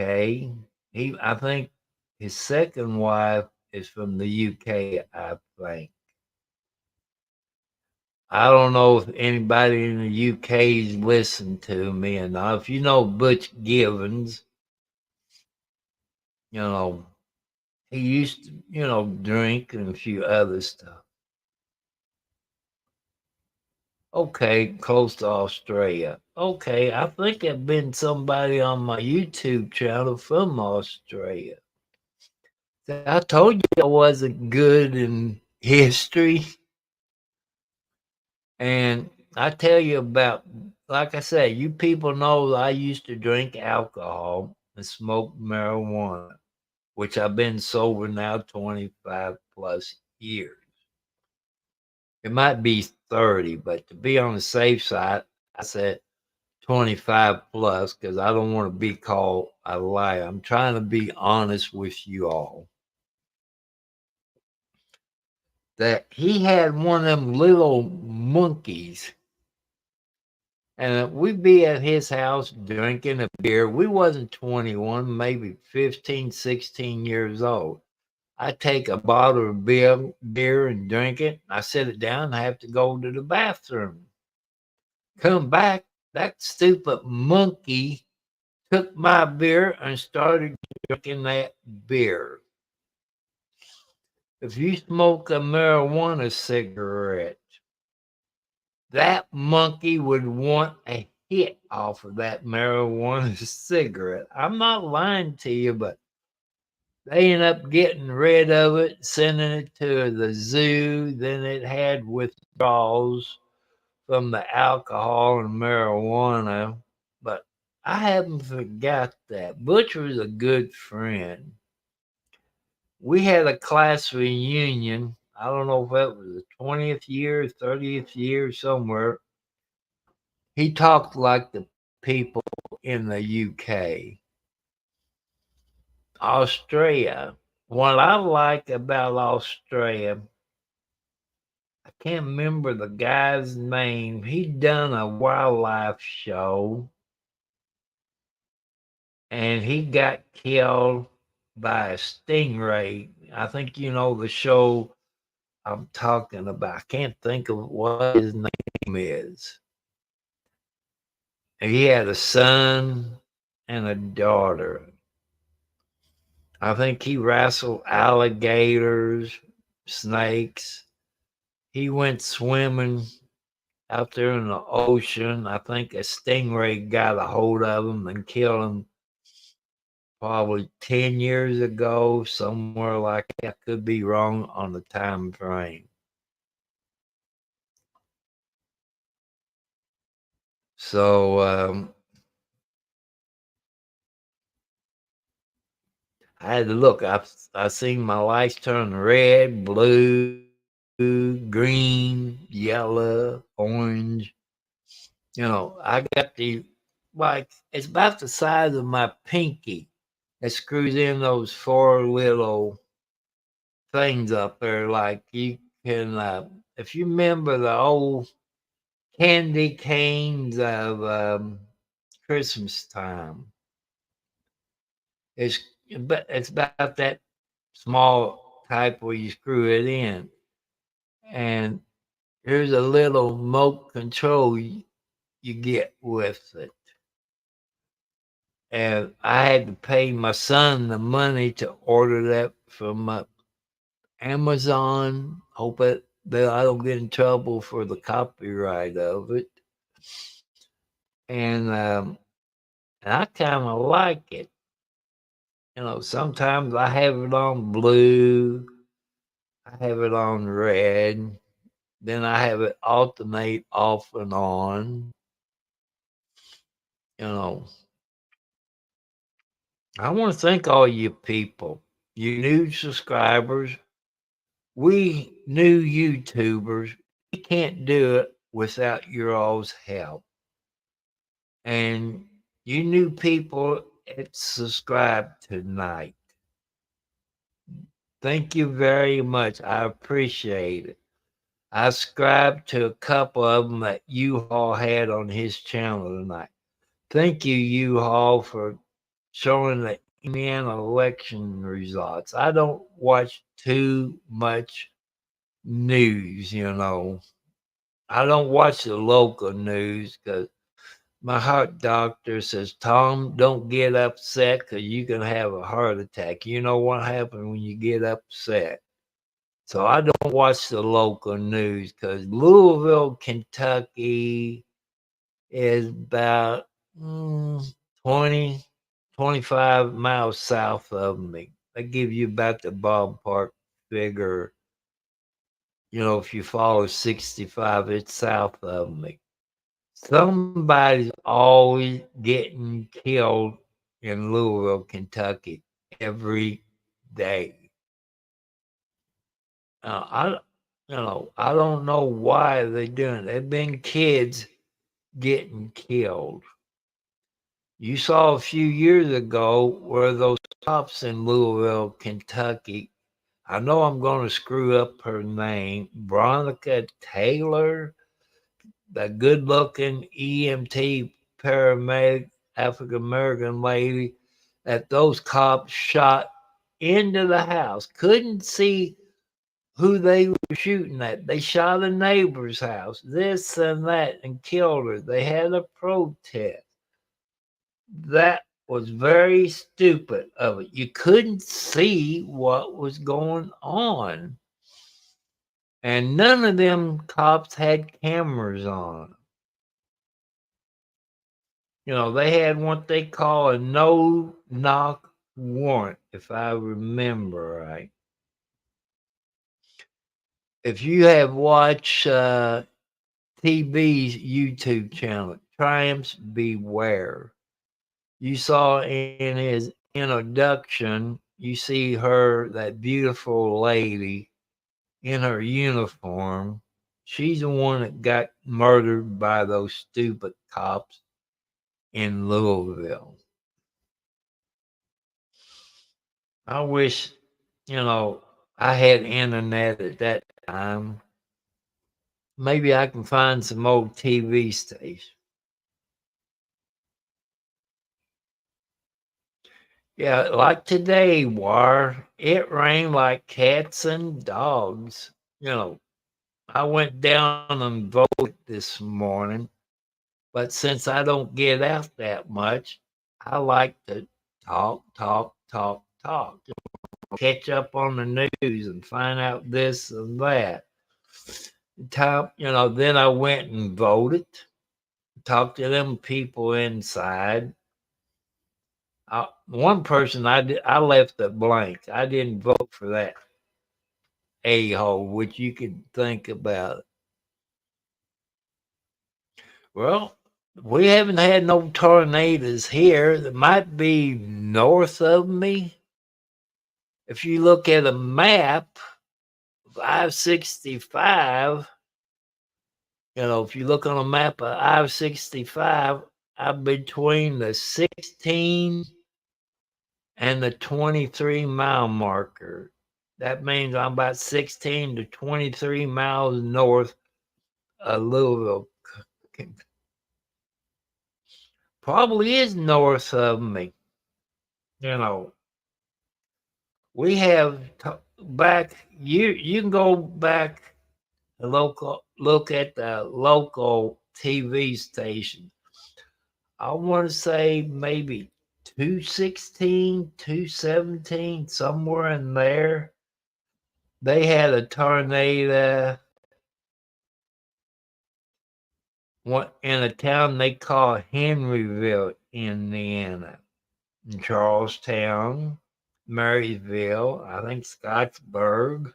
I think his second wife is from the UK, I think. I don't know if anybody in the UK's listened to me or not. If you know Butch Givens, you know, he used to, drink and a few other stuff. Okay, close to Australia. Okay, I think I've been somebody on my YouTube channel from Australia. I told you I wasn't good in history. And I tell you about, like I said, you people know I used to drink alcohol and smoke marijuana, which I've been sober now 25 plus years. It might be 30, but to be on the safe side, I said 25 plus because I don't want to be called a liar. I'm trying to be honest with you all. That he had one of them little monkeys, and we'd be at his house drinking a beer. We wasn't 21, maybe 15, 16 years old. I take a bottle of beer and drink it. I set it down. I have to go to the bathroom. Come back, that stupid monkey took my beer and started drinking that beer. If you smoke a marijuana cigarette, that monkey would want a hit off of that marijuana cigarette. I'm not lying to you, but they end up getting rid of it, sending it to the zoo. Then it had withdrawals from the alcohol and marijuana. But I haven't forgot that. Butch was a good friend. We had a class reunion. I don't know if that was the 20th year, 30th year, somewhere. He talked like the people in the UK. Australia. What I like about Australia, I can't remember the guy's name. He done a wildlife show and he got killed by a stingray. I think you know the show I'm talking about. I can't think of what his name is. He had a son and a daughter. I think he wrestled alligators, snakes. He went swimming out there in the ocean. I think a stingray got a hold of him and killed him probably 10 years ago, somewhere like that. I could be wrong on the time frame. So I had to look. I seen my lights turn red, blue, green, yellow, orange. I got the like it's about the size of my pinky. It screws in those four little things up there. Like you can, if you remember the old candy canes of Christmas time, it's it's about that small type where you screw it in, and here's a little remote control you get with it. And I had to pay my son the money to order that from Amazon. Hope that I don't get in trouble for the copyright of it. And I kind of like it. Sometimes I have it on blue, I have it on red, then I have it alternate off and on. You know, I want to thank all you people, you new subscribers. We new YouTubers, we can't do it without your all's help. And You new people that subscribe tonight. Thank you very much. I appreciate it. I subscribed to a couple of them that U-Haul had on his channel tonight. Thank you, U-Haul, for showing the Indiana election results. I don't watch too much news, you know. I don't watch the local news because my heart doctor says, Tom, don't get upset because you can have a heart attack. You know what happens when you get upset. So I don't watch the local news because Louisville, Kentucky is about 20, 25 miles south of me. They give you about the ballpark figure. You know, if you follow 65, it's south of me. Somebody's always getting killed in Louisville, Kentucky every day. I, I don't know why they're doing it. There've been kids getting killed. You saw a few years ago where those cops in Louisville, Kentucky. I know I'm going to screw up her name, Veronica Taylor, the good-looking EMT paramedic African American lady that those cops shot into the house. Couldn't see who they were shooting at. They shot a neighbor's house, this and that, and killed her. They had a protest. That was very stupid of it. You couldn't see what was going on. And none of them cops had cameras on. You know, they had what they call a no-knock warrant, if I remember right. If you have watched TB's YouTube channel, Triumphs Beware, you saw in his introduction, you see her, that beautiful lady in her uniform. She's the one that got murdered by those stupid cops in Louisville. I wish, I had internet at that time. Maybe I can find some old TV stations. Yeah, like today, War, it rained like cats and dogs. I went down and voted this morning, but since I don't get out that much, I like to talk, talk, talk, talk. Catch up on the news and find out this and that. Then I went and voted, talked to them people inside. One person I left it blank. I didn't vote for that a-hole, which you could think about it. Well, we haven't had no tornadoes here. That might be north of me. If you look at a map, 565, if you look on a map of I-65, I'm between the 16 and the 23-mile marker. That means I'm about 16 to 23 miles north of Louisville. Probably is north of me. We have back. You can go back and look at the local TV station. I want to say maybe 216, 217, somewhere in there. They had a tornado in a town they call Henryville, Indiana, in Charlestown, Marysville, I think Scottsburg.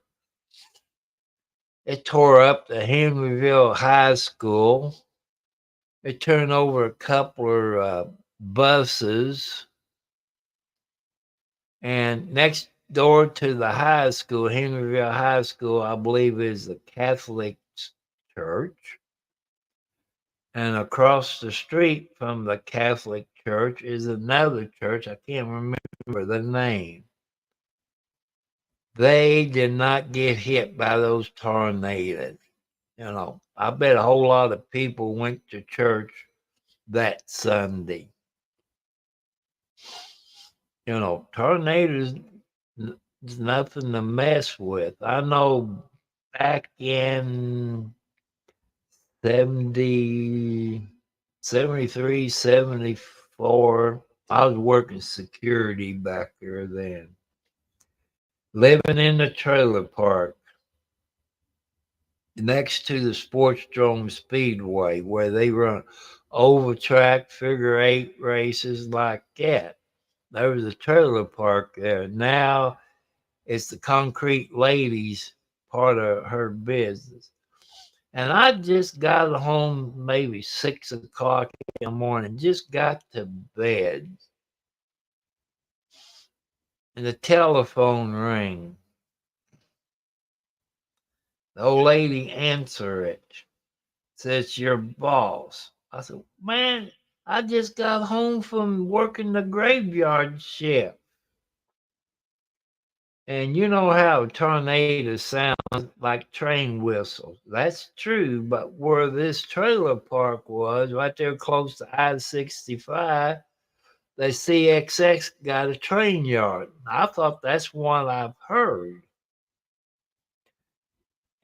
It tore up the Henryville High School. It turned over a couple of buses. And next door to the high school, Henryville High School, I believe is the Catholic church. And across the street from the Catholic church is another church. I can't remember the name. They did not get hit by those tornadoes. I bet a whole lot of people went to church that Sunday. Tornadoes is nothing to mess with. I know back in 70, 73, 74, I was working security back there then. Living in the trailer park next to the Sportsdrome Speedway where they run oval track, figure eight races like that. There was a trailer park there. Now it's the Concrete Ladies part of her business. And I just got home maybe 6 o'clock in the morning, just got to bed. And the telephone rang. The old lady answered it. Says, your boss. I said, man, I just got home from working the graveyard shift. And you know how tornadoes sound like train whistles. That's true, but where this trailer park was, right there close to I-65, the CXX got a train yard. I thought that's one I've heard.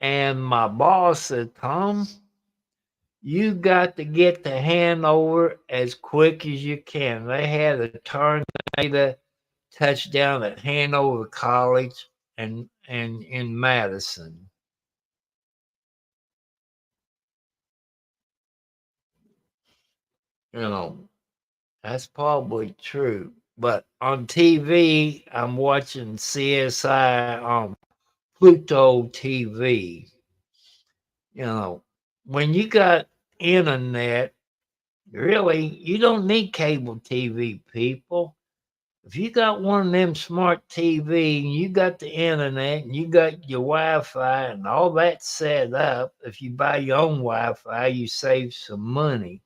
And my boss said, Tom, you got to get the Hanover as quick as you can. They had a tornado touchdown at Hanover College and in Madison. That's probably true. But on TV, I'm watching CSI on Pluto TV. When you got internet, really, you don't need cable TV, people. If you got one of them smart TV and you got the internet and you got your Wi-Fi and all that set up, if you buy your own Wi-Fi, you save some money.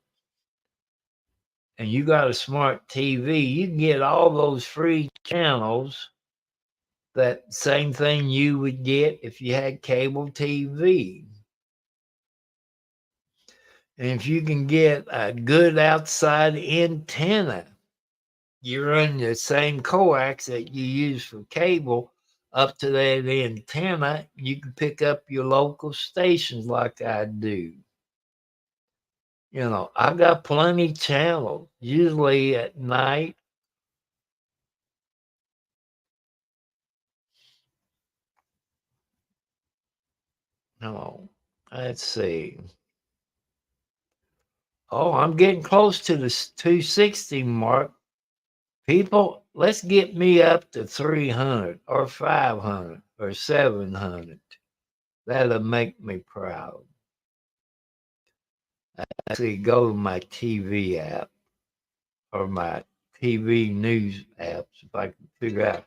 And you got a smart TV, you can get all those free channels, that same thing you would get if you had cable TV. And if you can get a good outside antenna, you run the same coax that you use for cable up to that antenna, you can pick up your local stations like I do. I got plenty channels, usually at night. Let's see. Oh, I'm getting close to the 260 mark. People, let's get me up to 300 or 500 or 700. That'll make me proud. Actually, go to my TV app or my TV news apps if I can figure out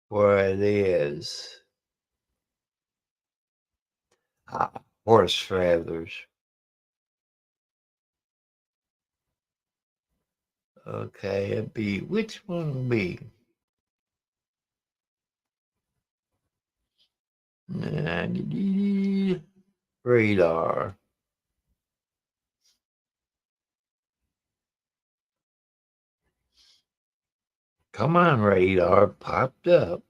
where it is. Horse feathers. Okay, it'd be, which one would be? Radar. Come on, radar, popped up.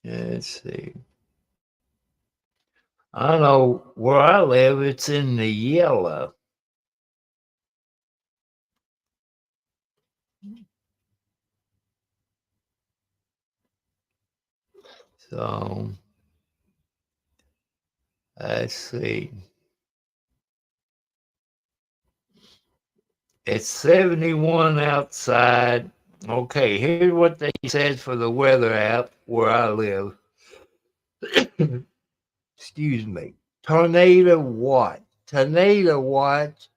Let's see. I know where I live, it's in the yellow. So, let's see. It's 71 outside. Okay, here's what they said for the weather app where I live. Excuse me. Tornado watch. Tornado watch.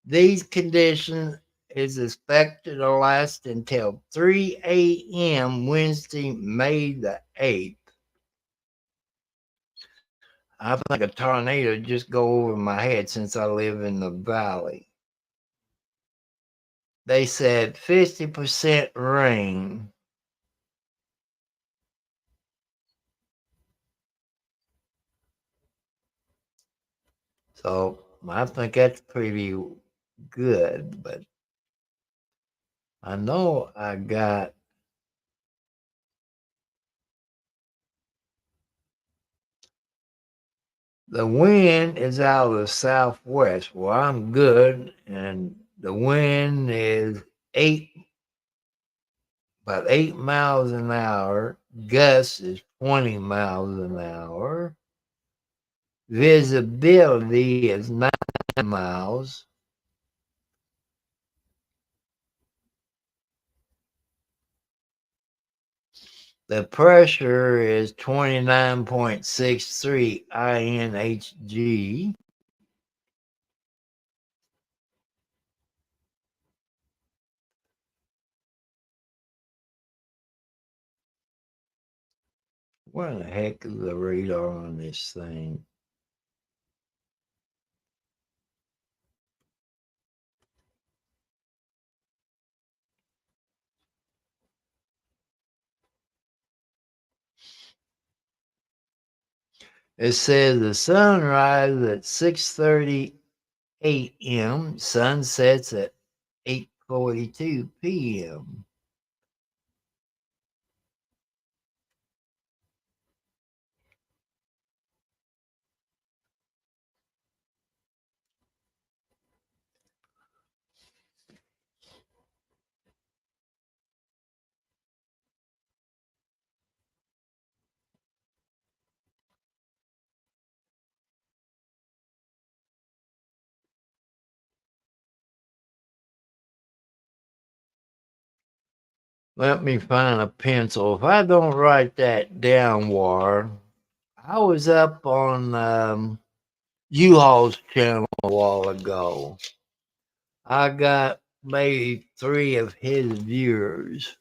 These conditions is expected to last until 3 a.m. Wednesday, May the 8th. I think a tornado just go over my head since I live in the valley. They said 50% rain. So I think that's pretty good, but I know I got the wind is out of the southwest. Well, I'm good, and the wind is about 8 miles an hour. Gust is 20 miles an hour. Visibility is 9 miles. The pressure is 29.63 INHG. What the heck is the radar on this thing? It says the sun rises at 6:30 a.m. Sun sets at 8:42 p.m. Let me find a pencil. If I don't write that down, War, I was up on U-Haul's channel a while ago. I got maybe 3 of his viewers.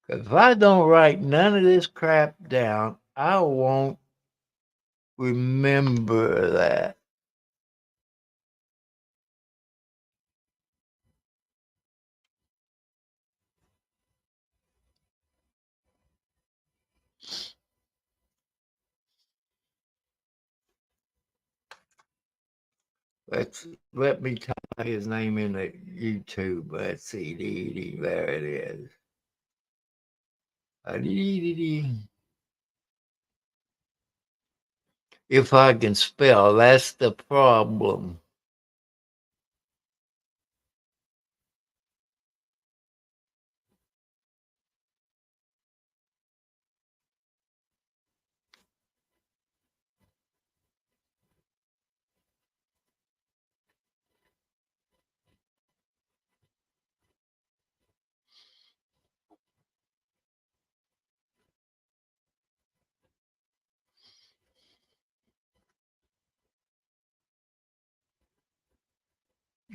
If I don't write none of this crap down, I won't remember that. Let me type his name in the YouTube. Let's see. There it is. If I can spell, that's the problem.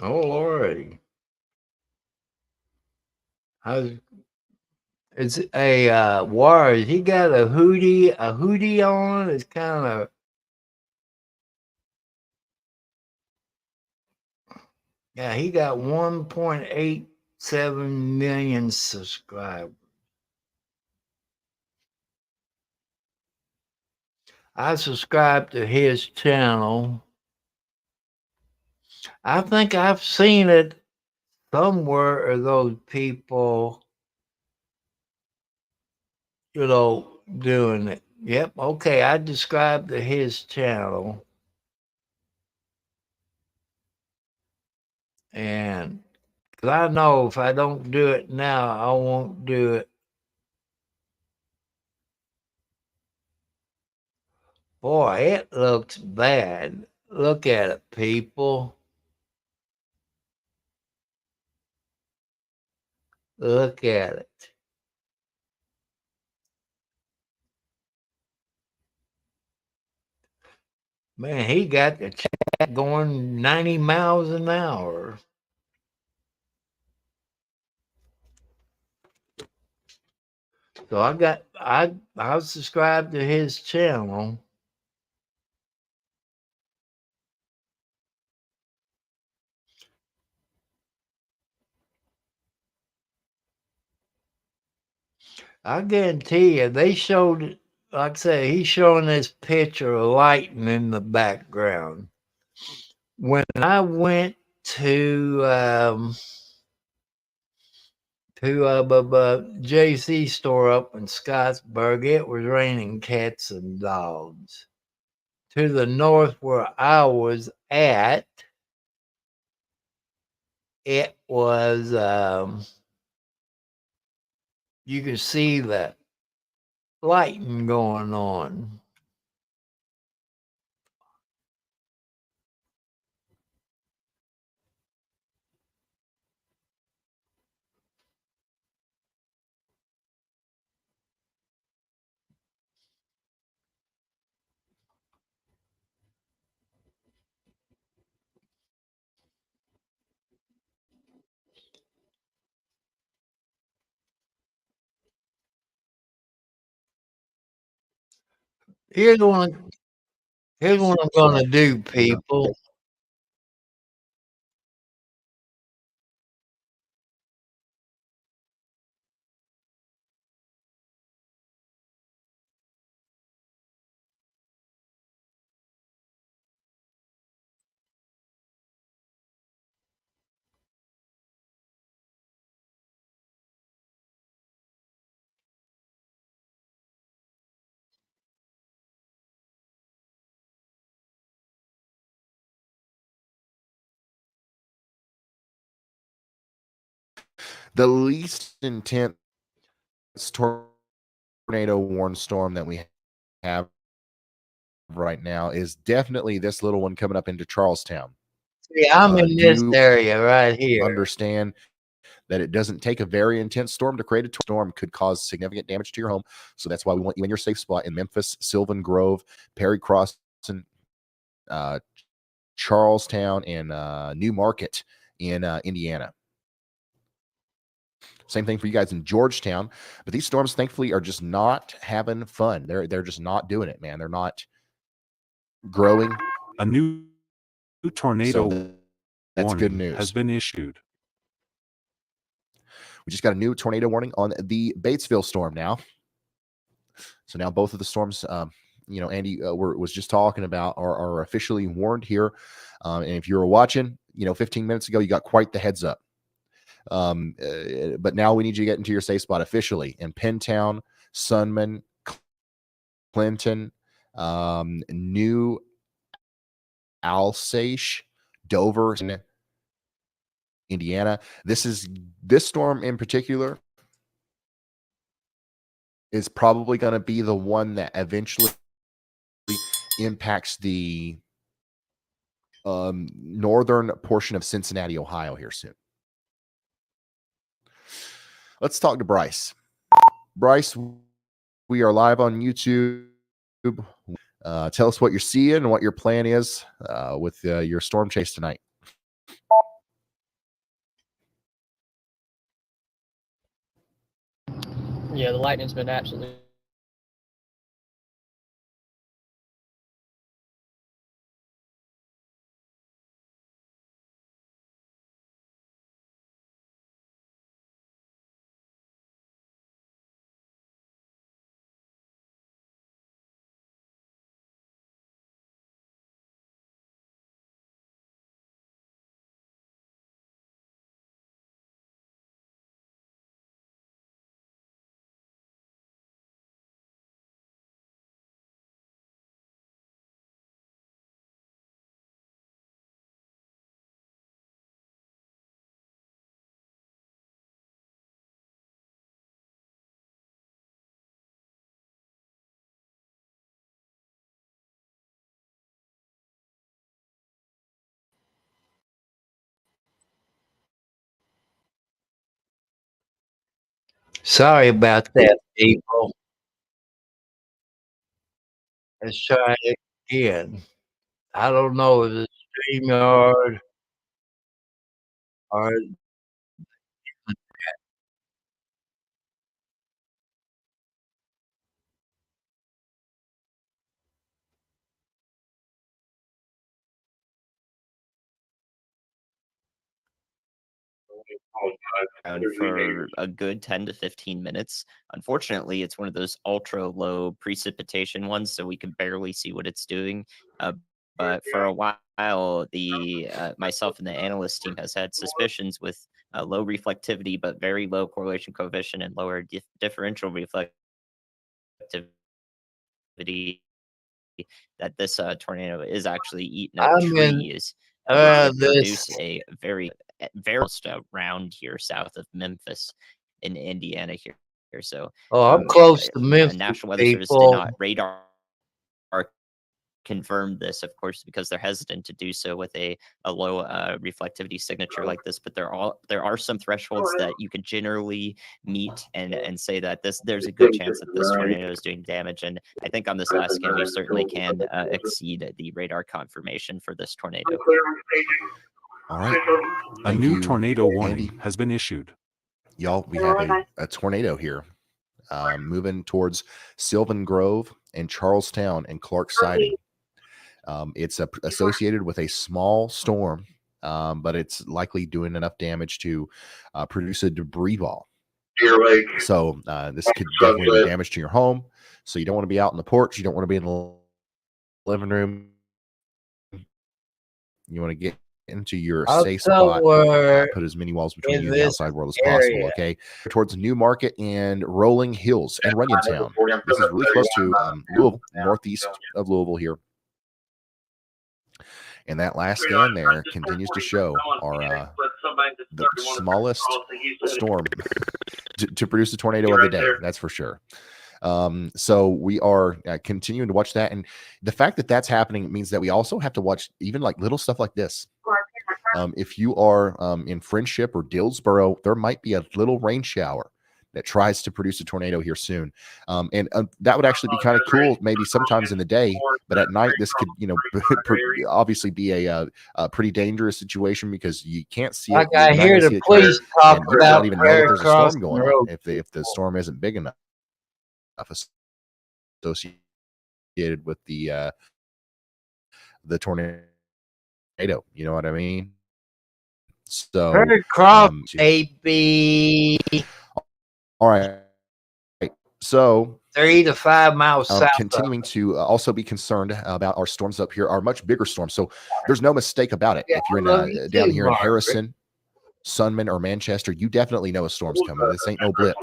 Oh, Lordy. How's it's a war? He got a hoodie on. It's kind of yeah. He got 1.87 million subscribers. I subscribe to his channel. I think I've seen it somewhere. Of those people, doing it. Yep. Okay. I subscribe to his channel. And because I know if I don't do it now, I won't do it. Boy, it looks bad. Look at it, people. Look at it. Man, he got the chat going 90 miles an hour. So I subscribed to his channel. I guarantee you, they showed, like I said, he's showing this picture of lightning in the background. When I went to JC store up in Scottsburg, it was raining cats and dogs. To the north where I was at, it was you could see the lighting going on. Here's what here's what I'm gonna do, people. The least intense tornado warn storm that we have right now is definitely this little one coming up into Charlestown. See, I'm in this Do area right here. understand that it doesn't take a very intense storm to create a storm, could cause significant damage to your home. So that's why we want you in your safe spot in Memphis, Sylvan Grove, Perry Cross, Charlestown, and New Market in Indiana. Same thing for you guys in Georgetown. But these storms, thankfully, are just not having fun. They're just not doing it, man. They're not growing. A new tornado So that's good warning news. has been issued. We just got a new tornado warning on the Batesville storm now. So now both of the storms, Andy was just talking about are officially warned here. And if you were watching, 15 minutes ago, you got quite the heads up. But now we need you to get into your safe spot officially in Pentown, Sunman, Clinton, New Alsace, Dover, Indiana. This storm in particular is probably going to be the one that eventually impacts the northern portion of Cincinnati, Ohio here soon. Let's talk to Bryce. Bryce, we are live on YouTube. Tell us what you're seeing and what your plan is with your storm chase tonight. Yeah, the lightning's been absolutely Sorry about that, people. Let's try it again. I don't know if it's StreamYard or around for a good 10 to 15 minutes. Unfortunately, it's one of those ultra low precipitation ones, so we can barely see what it's doing. But for a while, the myself and the analyst team has had suspicions with low reflectivity, but very low correlation coefficient and lower differential reflectivity that this tornado is actually eating up I'm in trees, which would this. produce a very almost around here south of Memphis in Indiana here. So Oh, I'm close to the Memphis, National Weather Service did people. not radar confirmed this, of course, because they're hesitant to do so with a low reflectivity signature like this. But there are some thresholds that you could generally meet and say that there's a good chance that this tornado is doing damage. And I think on this last scan, we certainly can exceed the radar confirmation for this tornado. All right. A Thank new you, tornado warning Andy. has been issued. Y'all, we have a tornado here moving towards Sylvan Grove and Charlestown and Clark Siding. It's associated with a small storm, but it's likely doing enough damage to produce a debris ball. So this could definitely do damage to your home. So you don't want to be out on the porch. You don't want to be in the living room. You want to get into your safe spot. Put as many walls between you and the outside world as possible. Okay, towards Newmarket and Rolling Hills and Runyontown. This is really close to Louisville, northeast of Louisville here. And that last scan there continues to show our the smallest storm to produce a tornado of the day. That's for sure. So we are continuing to watch that, and the fact that that's happening means that we also have to watch even like little stuff like this. If you are in Friendship or Dillsboro, there might be a little rain shower that tries to produce a tornado here soon. And that would actually be kind of cool, maybe sometimes in the day, but at night, this could, obviously be a pretty dangerous situation because you can't see it. I hear the police talk you about don't even know that there's a across storm the going road. on if the storm isn't big enough associated with the tornado. You know what I mean? So Cross AB. All right. So 3 to 5 miles south. Continuing to also be concerned about our storms up here, our much bigger storms. So there's no mistake about it. If you're in down here in Harrison, Sunman, or Manchester, you definitely know a storm's coming. This ain't no blip.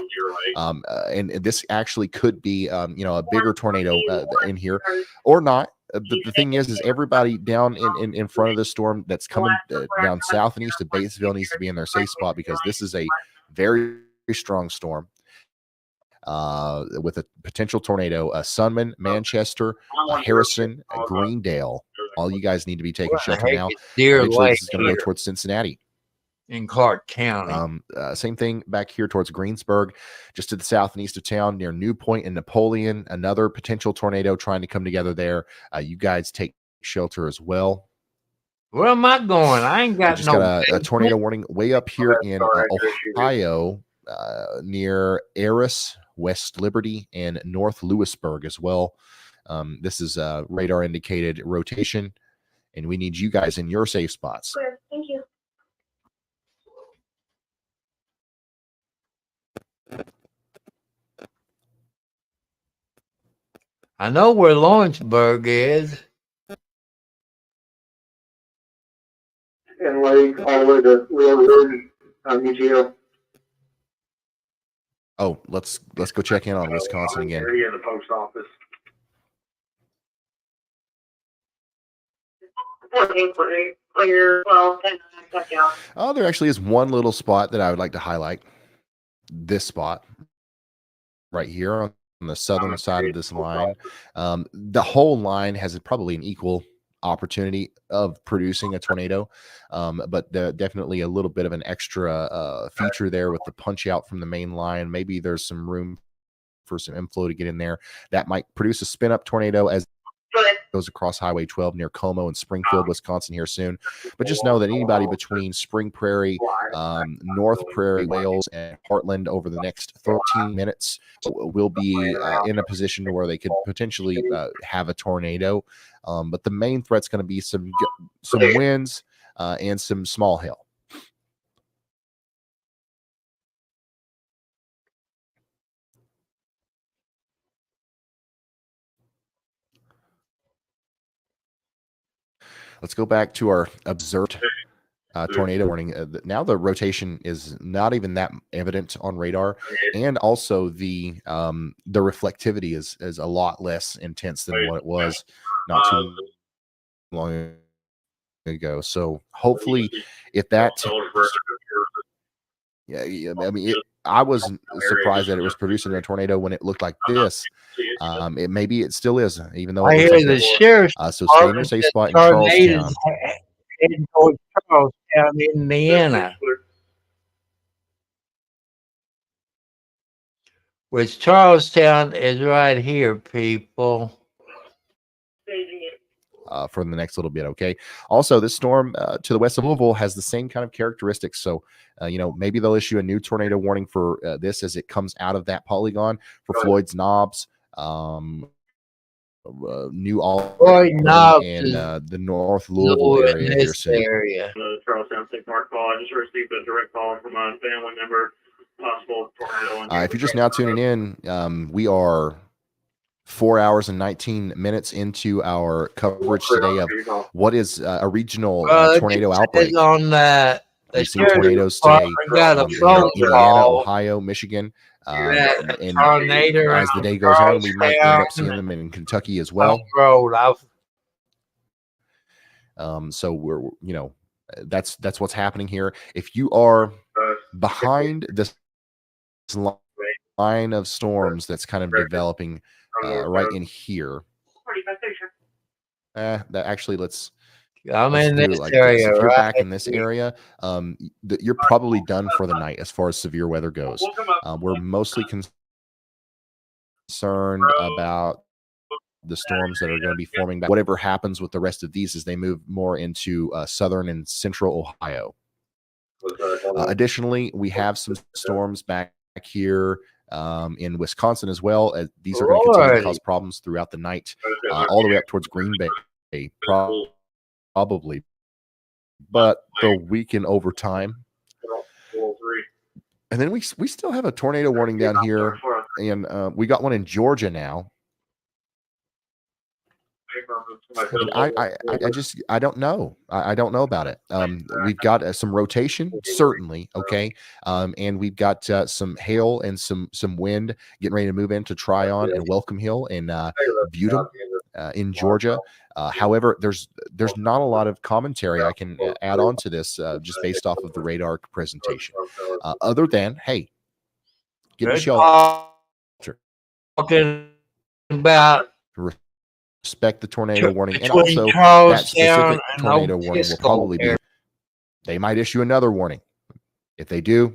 And this actually could be, a bigger tornado in here or not. The thing is everybody down in front of the storm that's coming down south and east of Batesville needs to be in their safe spot because this is a very strong storm with a potential tornado. Sunman, Manchester, Harrison, Greendale. All you guys need to be taking shelter now. Eventually, this is going to go towards Cincinnati. In Clark County. Same thing back here towards Greensburg, just to the south and east of town near New Point and Napoleon. Another potential tornado trying to come together there. You guys take shelter as well. Where am I going? I ain't got got a tornado warning way up here in Ohio, near Eris, West Liberty, and North Lewisburg as well. This is radar indicated rotation, and we need you guys in your safe spots. Thank you. I know where Lawrenceburg is. And like all the way to Railroad, UGL. Oh, let's go check in on Wisconsin again. Area of the post office. Oh, there actually is one little spot that I would like to highlight. This spot right here on the southern side of this line. The whole line has probably an equal opportunity of producing a tornado, but definitely a little bit of an extra feature there with the punch out from the main line. Maybe there's some room for some inflow to get in there that might produce a spin up tornado as goes across Highway 12 near Como and Springfield, Wisconsin here soon. But just know that anybody between Spring Prairie, North Prairie, Wales, and Heartland over the next 13 minutes will be in a position where they could potentially have a tornado. But the main threat's going to be some winds and some small hail. Let's go back to our observed tornado warning. Now the rotation is not even that evident on radar, and also the reflectivity is a lot less intense than what it was not too long ago. So hopefully, if that, yeah, I mean, I was surprised that it was producing a tornado when it looked like this. Maybe it still is, even though I it looks hear like the this. sheriff's So stay in your safe spot in Charlestown. Heading towards Charlestown, Indiana. Which Charlestown is right here, people. For the next little bit, okay? Also, this storm to the west of Louisville has the same kind of characteristics. So, maybe they'll issue a new tornado warning for this as it comes out of that polygon for Floyd's Knobs, New Albany, and the North Louisville area here soon. The Charlestown State Park call. I just received a direct call from a family member. Possible tornado. If you're just now tuning in, we are 4 hours and 19 minutes into our coverage today of what is a regional tornado outbreak. On that, we've seen tornadoes today got a in phone Indiana, call. Ohio, Michigan, and Tornado as the day goes on, we might end up seeing them in Kentucky as well. So we're, that's what's happening here. If you are behind this line of storms that's kind of developing right in here, that actually let's in do this like area, this. If you're right? back in this area, you're probably done for the night as far as severe weather goes. We're mostly concerned about the storms that are going to be forming back. Whatever happens with the rest of these as they move more into southern and central Ohio. Additionally, we have some storms back here in Wisconsin as well. These are going to continue to cause problems throughout the night, all the way up towards Green Bay, probably, but they'll weaken over time. And then we still have a tornado warning down here, and we got one in Georgia now. I don't know. I don't know about it. We've got some rotation, certainly, okay, and we've got some hail and some wind getting ready to move into Tryon and Welcome Hill and Butte in Georgia. However, there's not a lot of commentary I can add on to this just based off of the radar presentation, other than hey, get a shelter. Talking about Respect the tornado warning, and between also that Charlestown specific and tornado warning will probably be. They might issue another warning. If they do,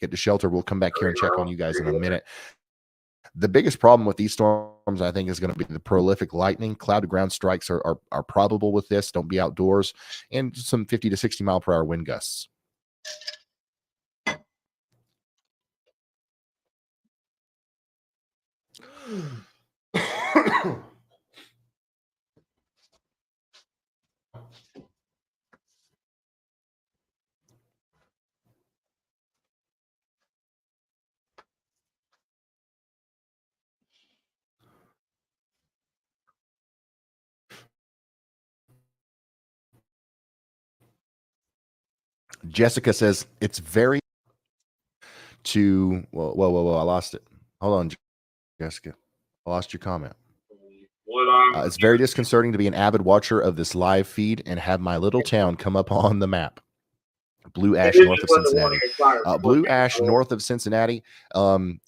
get to shelter. We'll come back here and check on you guys in a minute. The biggest problem with these storms, I think, is going to be the prolific lightning. Cloud to ground strikes are probable with this. Don't be outdoors, and some 50 to 60 mile per hour wind gusts. Jessica says it's very whoa, I lost it. Hold on, Jessica. I lost your comment. It's very disconcerting to be an avid watcher of this live feed and have my little town come up on the map. Blue ash north of Cincinnati. Blue ash north of Cincinnati.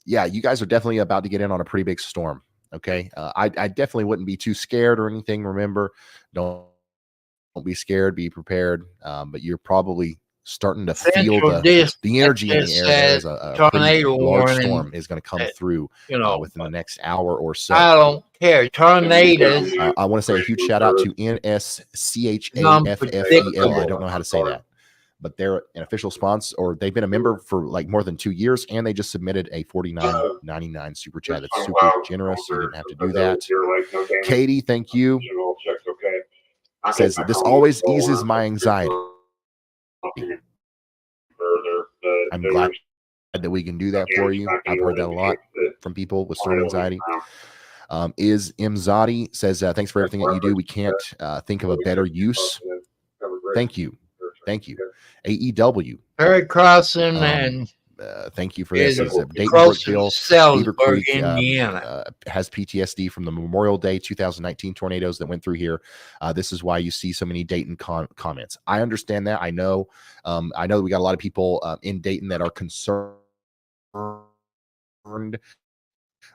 Yeah, you guys are definitely about to get in on a pretty big storm. Okay. I definitely wouldn't be too scared or anything. Remember, don't be scared, be prepared. But you're probably starting to feel Central the energy in the air. There is a pretty tornado large warning storm is going to come that, through you know, within the next hour or so. I don't care. Tornadoes I want to say a huge shout out to NSCHAFFEL. I don't know how to say that, but they're an official sponsor, or they've been a member for like more than 2 years, and they just submitted a $49.99 super chat. That's super generous. You didn't have to do that. Katie, thank you. Says this always eases my anxiety. I'm glad that we can do that for you. I've heard that a lot from people with storm anxiety. Is Imzadi says, thanks for everything that you do. We can't think of a better use. Thank you. Thank you. AEW. Perry Crossing and Thank you for this. is Dayton close to Brookville, Beaver Salisbury, Creek Indiana. has PTSD from the Memorial Day 2019 tornadoes that went through here. This is why you see so many Dayton comments. I understand that. I know that we got a lot of people in Dayton that are concerned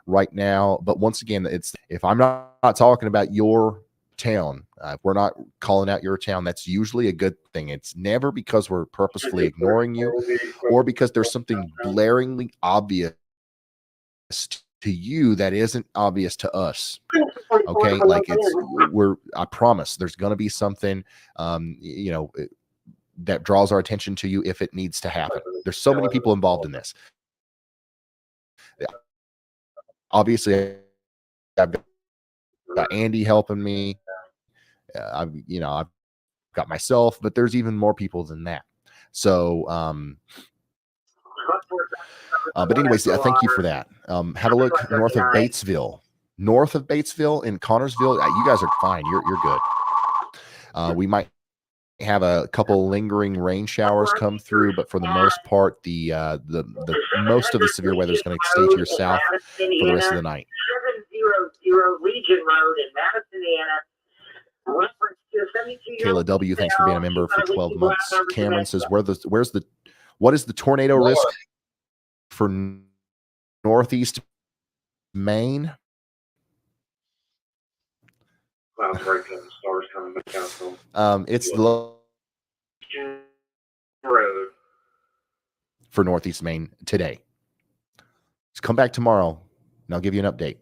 right now. But once again, if I'm not talking about your town, if we're not calling out your town, that's usually a good thing. It's never because we're purposefully ignoring you or because there's something blaringly obvious to you that isn't obvious to us. Okay, like I promise there's going to be something that draws our attention to you if it needs to happen. There's so many people involved in this. Obviously, I've got Andy helping me. I've got myself, but there's even more people than that. So, but anyways, thank you for that. Have a look north of Batesville in Connorsville. You guys are fine. You're good. We might have a couple lingering rain showers come through, but for the most part, the most of the severe weather is going to stay to your south for the rest of the night. 700 Legion Road in Madison, Indiana. Kayla W, thanks for being a member for 12 months. Cameron says, what is the tornado risk for Northeast Maine? It's low for Northeast Maine today. Just come back tomorrow and I'll give you an update.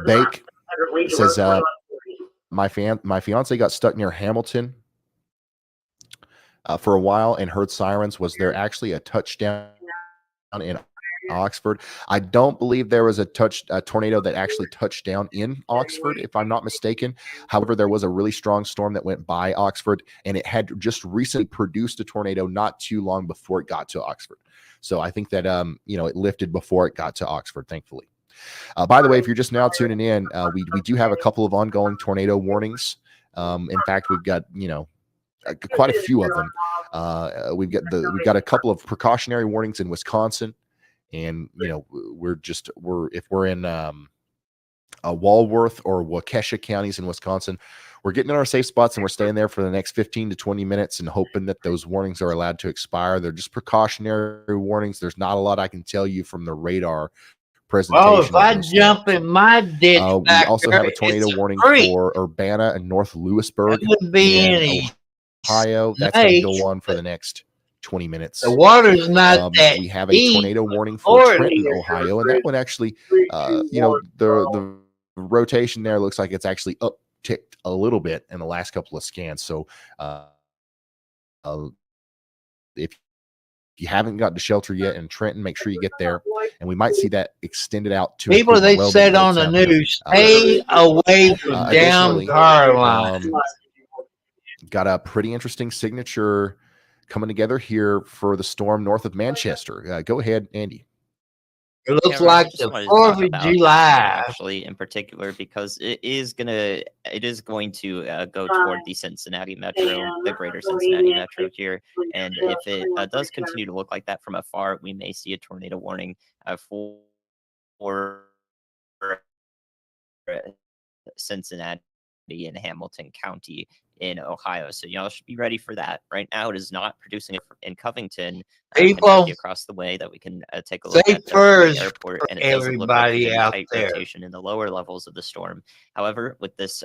Bake says, my fiance got stuck near Hamilton for a while and heard sirens. Was there actually a touchdown in Oxford? I don't believe there was a tornado that actually touched down in Oxford, if I'm not mistaken. However, there was a really strong storm that went by Oxford, and it had just recently produced a tornado not too long before it got to Oxford. So I think that it lifted before it got to Oxford, thankfully. By the way, if you're just now tuning in, we do have a couple of ongoing tornado warnings. In fact, we've got quite a few of them. We've got a couple of precautionary warnings in Wisconsin, and if we're in Walworth or Waukesha counties in Wisconsin, we're getting in our safe spots and we're staying there for the next 15 to 20 minutes and hoping that those warnings are allowed to expire. They're just precautionary warnings. There's not a lot I can tell you from the radar presentation. Well, if I jump in my ditch, we also have a tornado warning for Urbana and North Lewisburg in Ohio. That's going to go on for the next 20 minutes. The water's not that we have a tornado warning for Trenton, Ohio, and that one actually, the rotation there looks like it's actually upticked a little bit in the last couple of scans. So, if you haven't got to shelter yet in Trenton, make sure you get there, and we might see that extended out to people. They said on the news, stay away from down power lines. Got a pretty interesting signature coming together here for the storm north of Manchester. Go ahead, Andy. It looks like the 4th of July, actually, in particular, because it is going to go toward the Cincinnati metro, the greater Cincinnati metro here. And if it does continue to look like that from afar, we may see a tornado warning for Cincinnati in Hamilton County in Ohio. So y'all should be ready for that. Right now, it is not producing it in Covington, People, Kentucky, across the way that we can take a look safe at from the first airport, for and it doesn't look like everybody there's any out tight there. rotation in the lower levels of the storm. However, with this,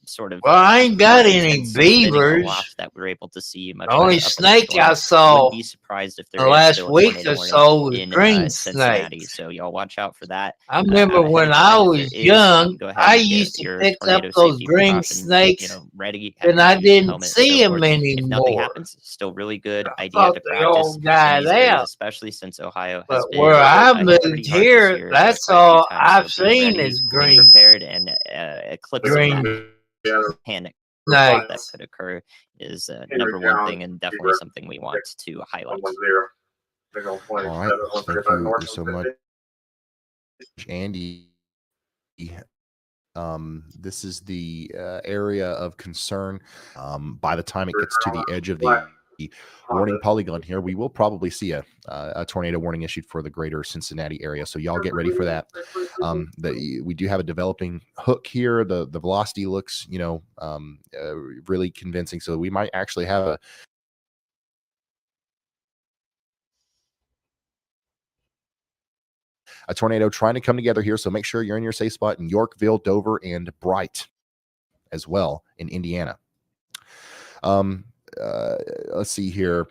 sort of Well, I ain't got any intense spinning beavers. aloft that we're able to see much The only higher up in the snake storm, I saw wouldn't be surprised if the there is last still a week tornado or warning so was in green Cincinnati. snakes. So y'all watch out for that. I remember Out ahead when of I time, if there was is, young, go ahead I and get used to your pick up tornado those safety green precautions, snakes, ready, have and your I shoes, didn't helmet, and see so them forth. If nothing anymore. happens, still really good I idea thought to they all practice in died these areas, out. especially since Ohio But has been where I hit pretty moved hard this here, year that's quite a few all times. I've So being seen ready, is being green prepared, and eclipsing that panic that snakes. could occur is number one thing, and definitely something we want to highlight. All right. Thank you so much, Andy. This is the area of concern. By the time it gets to the edge of the warning polygon here, we will probably see a tornado warning issued for the greater Cincinnati area. So y'all get ready for that. We do have a developing hook here. The velocity looks, really convincing. So we might actually have a tornado trying to come together here. So make sure you're in your safe spot in Yorkville, Dover, and Bright as well in Indiana. Let's see here.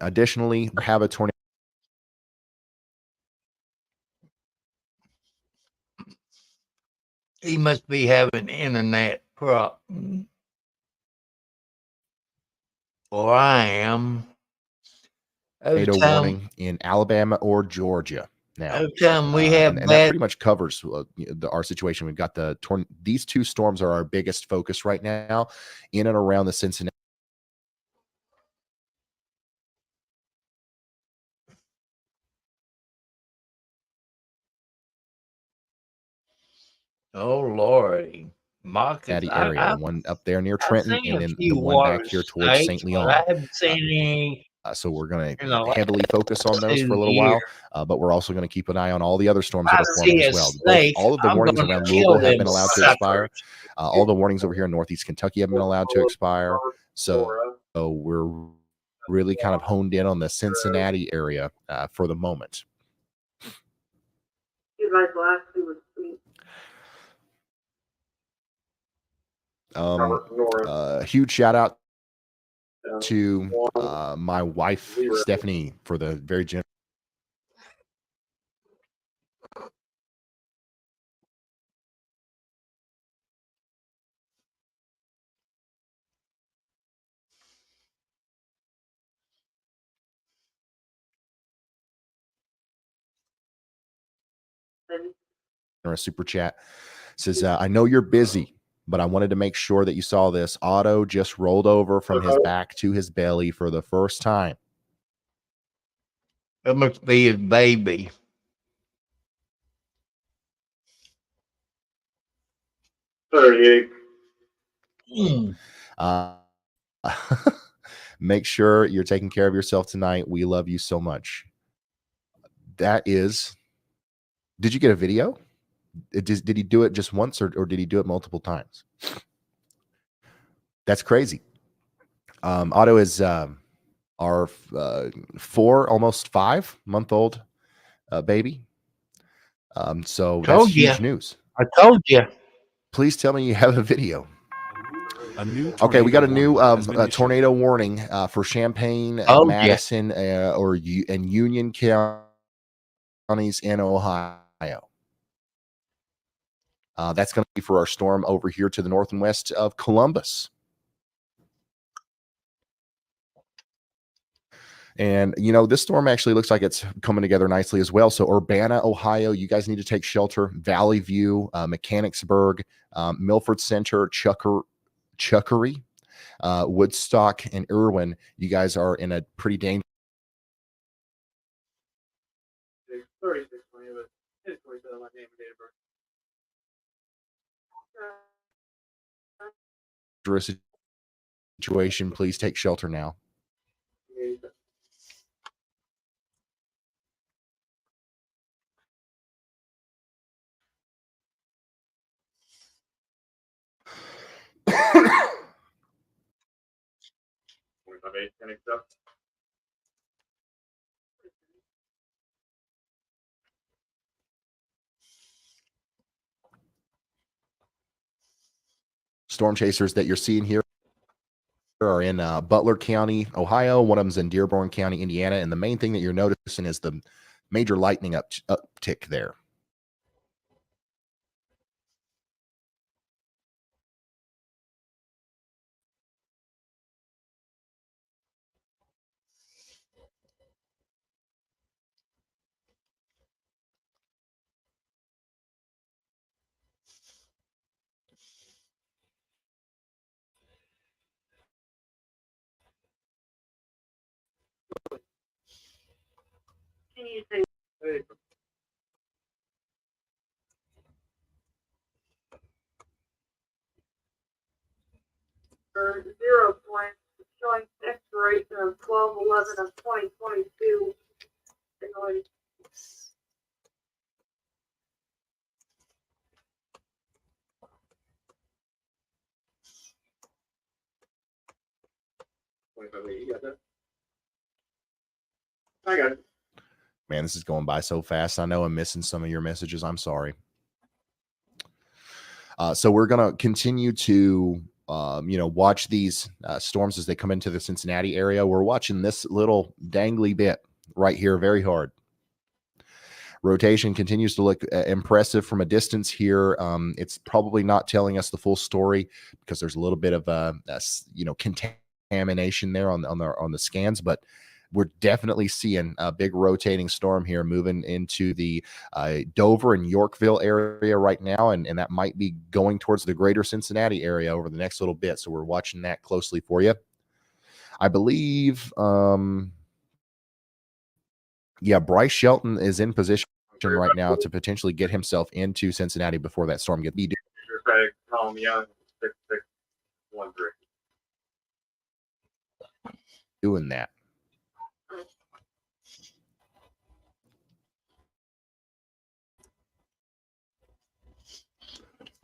Additionally, we have a tornado. He must be having internet problem. Or I am. Every Tornado time, warning in Alabama or Georgia now. every time we have and that bad, pretty much covers our situation. We've got these two storms are our biggest focus right now in and around the Cincinnati. oh Lordy, Marcus, area. The one up there near I've Trenton, seen and a then few the one water back here towards snakes, St. but Leon. I haven't seen any. So we're going You know, to heavily focus on those for a little while, but we're also going to keep an eye on all the other storms if that I are forming see as a well. snake, All of the I'm warnings gonna around kill Louisville have them been allowed to suckers. expire. All the warnings over here in Northeast Kentucky have been allowed to expire. So we're really kind of honed in on the Cincinnati area for the moment. Huge shout out to my wife Stephanie for the very generous. Super chat says, I know you're busy, but I wanted to make sure that you saw this. Otto just rolled over from his back to his belly for the first time. It must be his baby. Make sure you're taking care of yourself tonight. We love you so much. That is, did you get a video? Did he do it just once or did he do it multiple times? That's crazy. Otto is our 4, almost 5-month-old baby. So that's Told huge you. news. I told you. Please tell me you have a video. A new Okay, we got a new tornado has been issued. tornado warning for Champaign, Oh, Madison, and Union counties in Ohio. That's going to be for our storm over here to the north and west of Columbus. And, this storm actually looks like it's coming together nicely as well. So Urbana, Ohio, you guys need to take shelter. Valley View, Mechanicsburg, Milford Center, Chuckery, Woodstock, and Irwin, you guys are in a pretty dangerous situation. Please take shelter now. 5-8 can accept. Storm chasers that you're seeing here are in Butler County, Ohio. One of them's in Dearborn County, Indiana. And the main thing that you're noticing is the major lightning uptick there. Can you say for 0 points, showing expiration of 12/11 of 2022. You got that? I got it. Man, this is going by so fast. I know I'm missing some of your messages. I'm sorry. So we're going to continue to, watch these storms as they come into the Cincinnati area. We're watching this little dangly bit right here very hard. Rotation continues to look impressive from a distance here. It's probably not telling us the full story because there's a little bit of contamination there on the scans, but we're definitely seeing a big rotating storm here moving into the Dover and Yorkville area right now, and that might be going towards the greater Cincinnati area over the next little bit. So we're watching that closely for you. I believe, Bryce Shelton is in position right now to potentially get himself into Cincinnati before that storm gets Craig, Tom Young, 6613. doing that.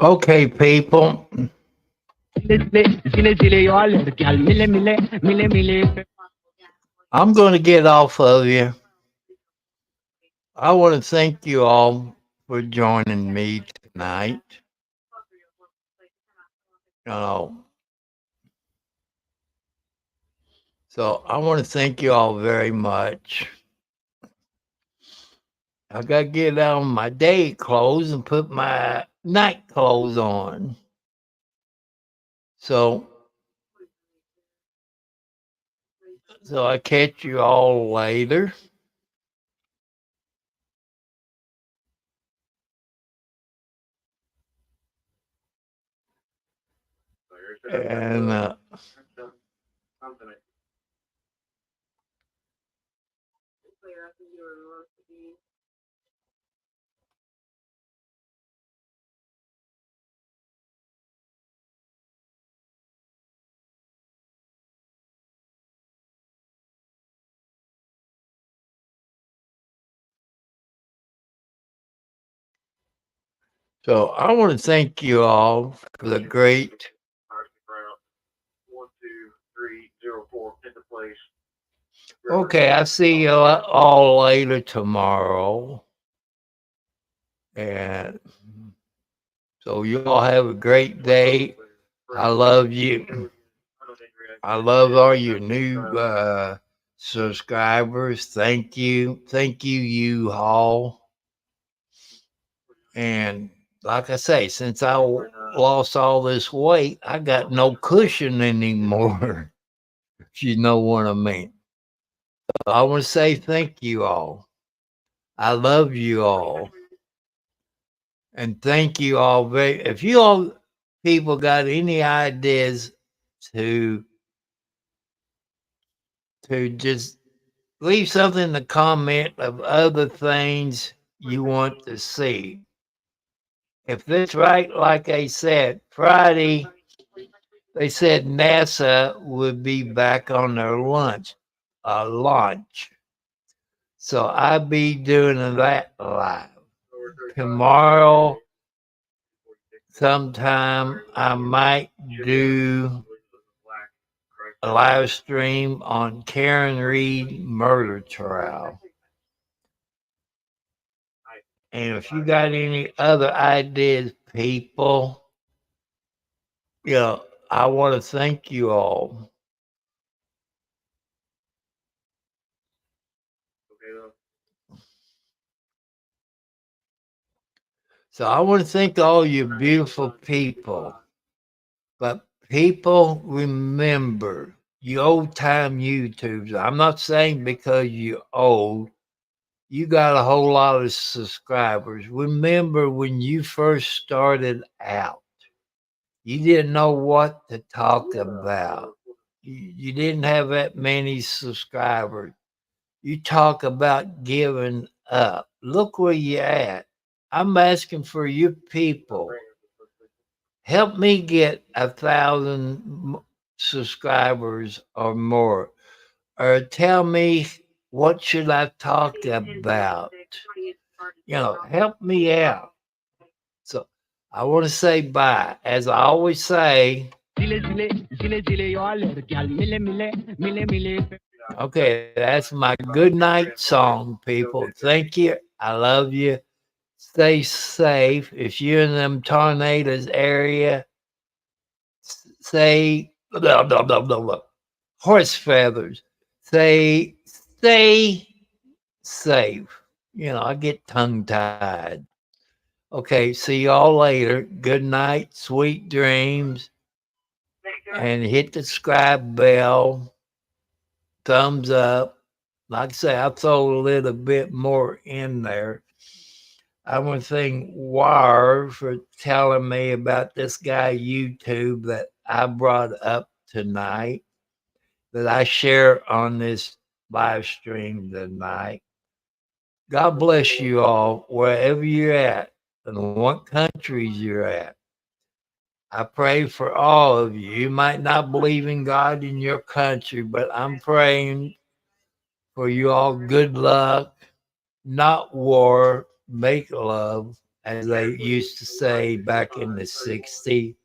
Okay, people. I'm going to get off of you. I want to thank you all for joining me tonight. So I want to thank you all very much. I got to get out of my day clothes and put my night clothes on. So I catch you all later. And so I want to thank you all for the great. 12304 into place. Okay, I see you all later tomorrow. And so you all have a great day. I love you. I love all your new subscribers. Thank you. Thank you, you all. And like I say, since I lost all this weight, I got no cushion anymore, if you know what I mean. So I want to say thank you all. I love you all. And thank you all very. If you all people got any ideas to just leave something in the comment of other things you want to see. If that's right, like I said, Friday, they said NASA would be back on their launch. So I'll be doing that live. Tomorrow, sometime, I might do a live stream on Karen Reed murder trial. And if you got any other ideas, people, I want to thank you all. So I want to thank all you beautiful people. But people, remember, you old time YouTubers. I'm not saying because you're old, you got a whole lot of subscribers. Remember when you first started out, you didn't know what to talk about. You didn't have that many subscribers. You talk about giving up. Look where you're at. I'm asking for you people. Help me get 1,000 subscribers or more. Or tell me what should I talk about. Help me out. So I want to say bye. As I always say, okay, that's my good night song, people. Thank you. I love you. Stay safe. If you're in them tornadoes area, say blah, blah, blah, blah, blah. Horse feathers. Say stay safe. I get tongue tied. Okay, see y'all later. Good night, sweet dreams, and hit the subscribe bell. Thumbs up. Like I say, I throw a little bit more in there. I want to thank War for telling me about this guy YouTube that I brought up tonight, that I share on this live stream tonight. God bless you all, wherever you're at and what countries you're at. I pray for all of you. You might not believe in God in your country, but I'm praying for you all good luck, not war, make love, as they used to say back in the 60s.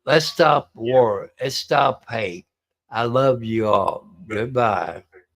Let's stop war. Let's stop hate. I love you all. Goodbye.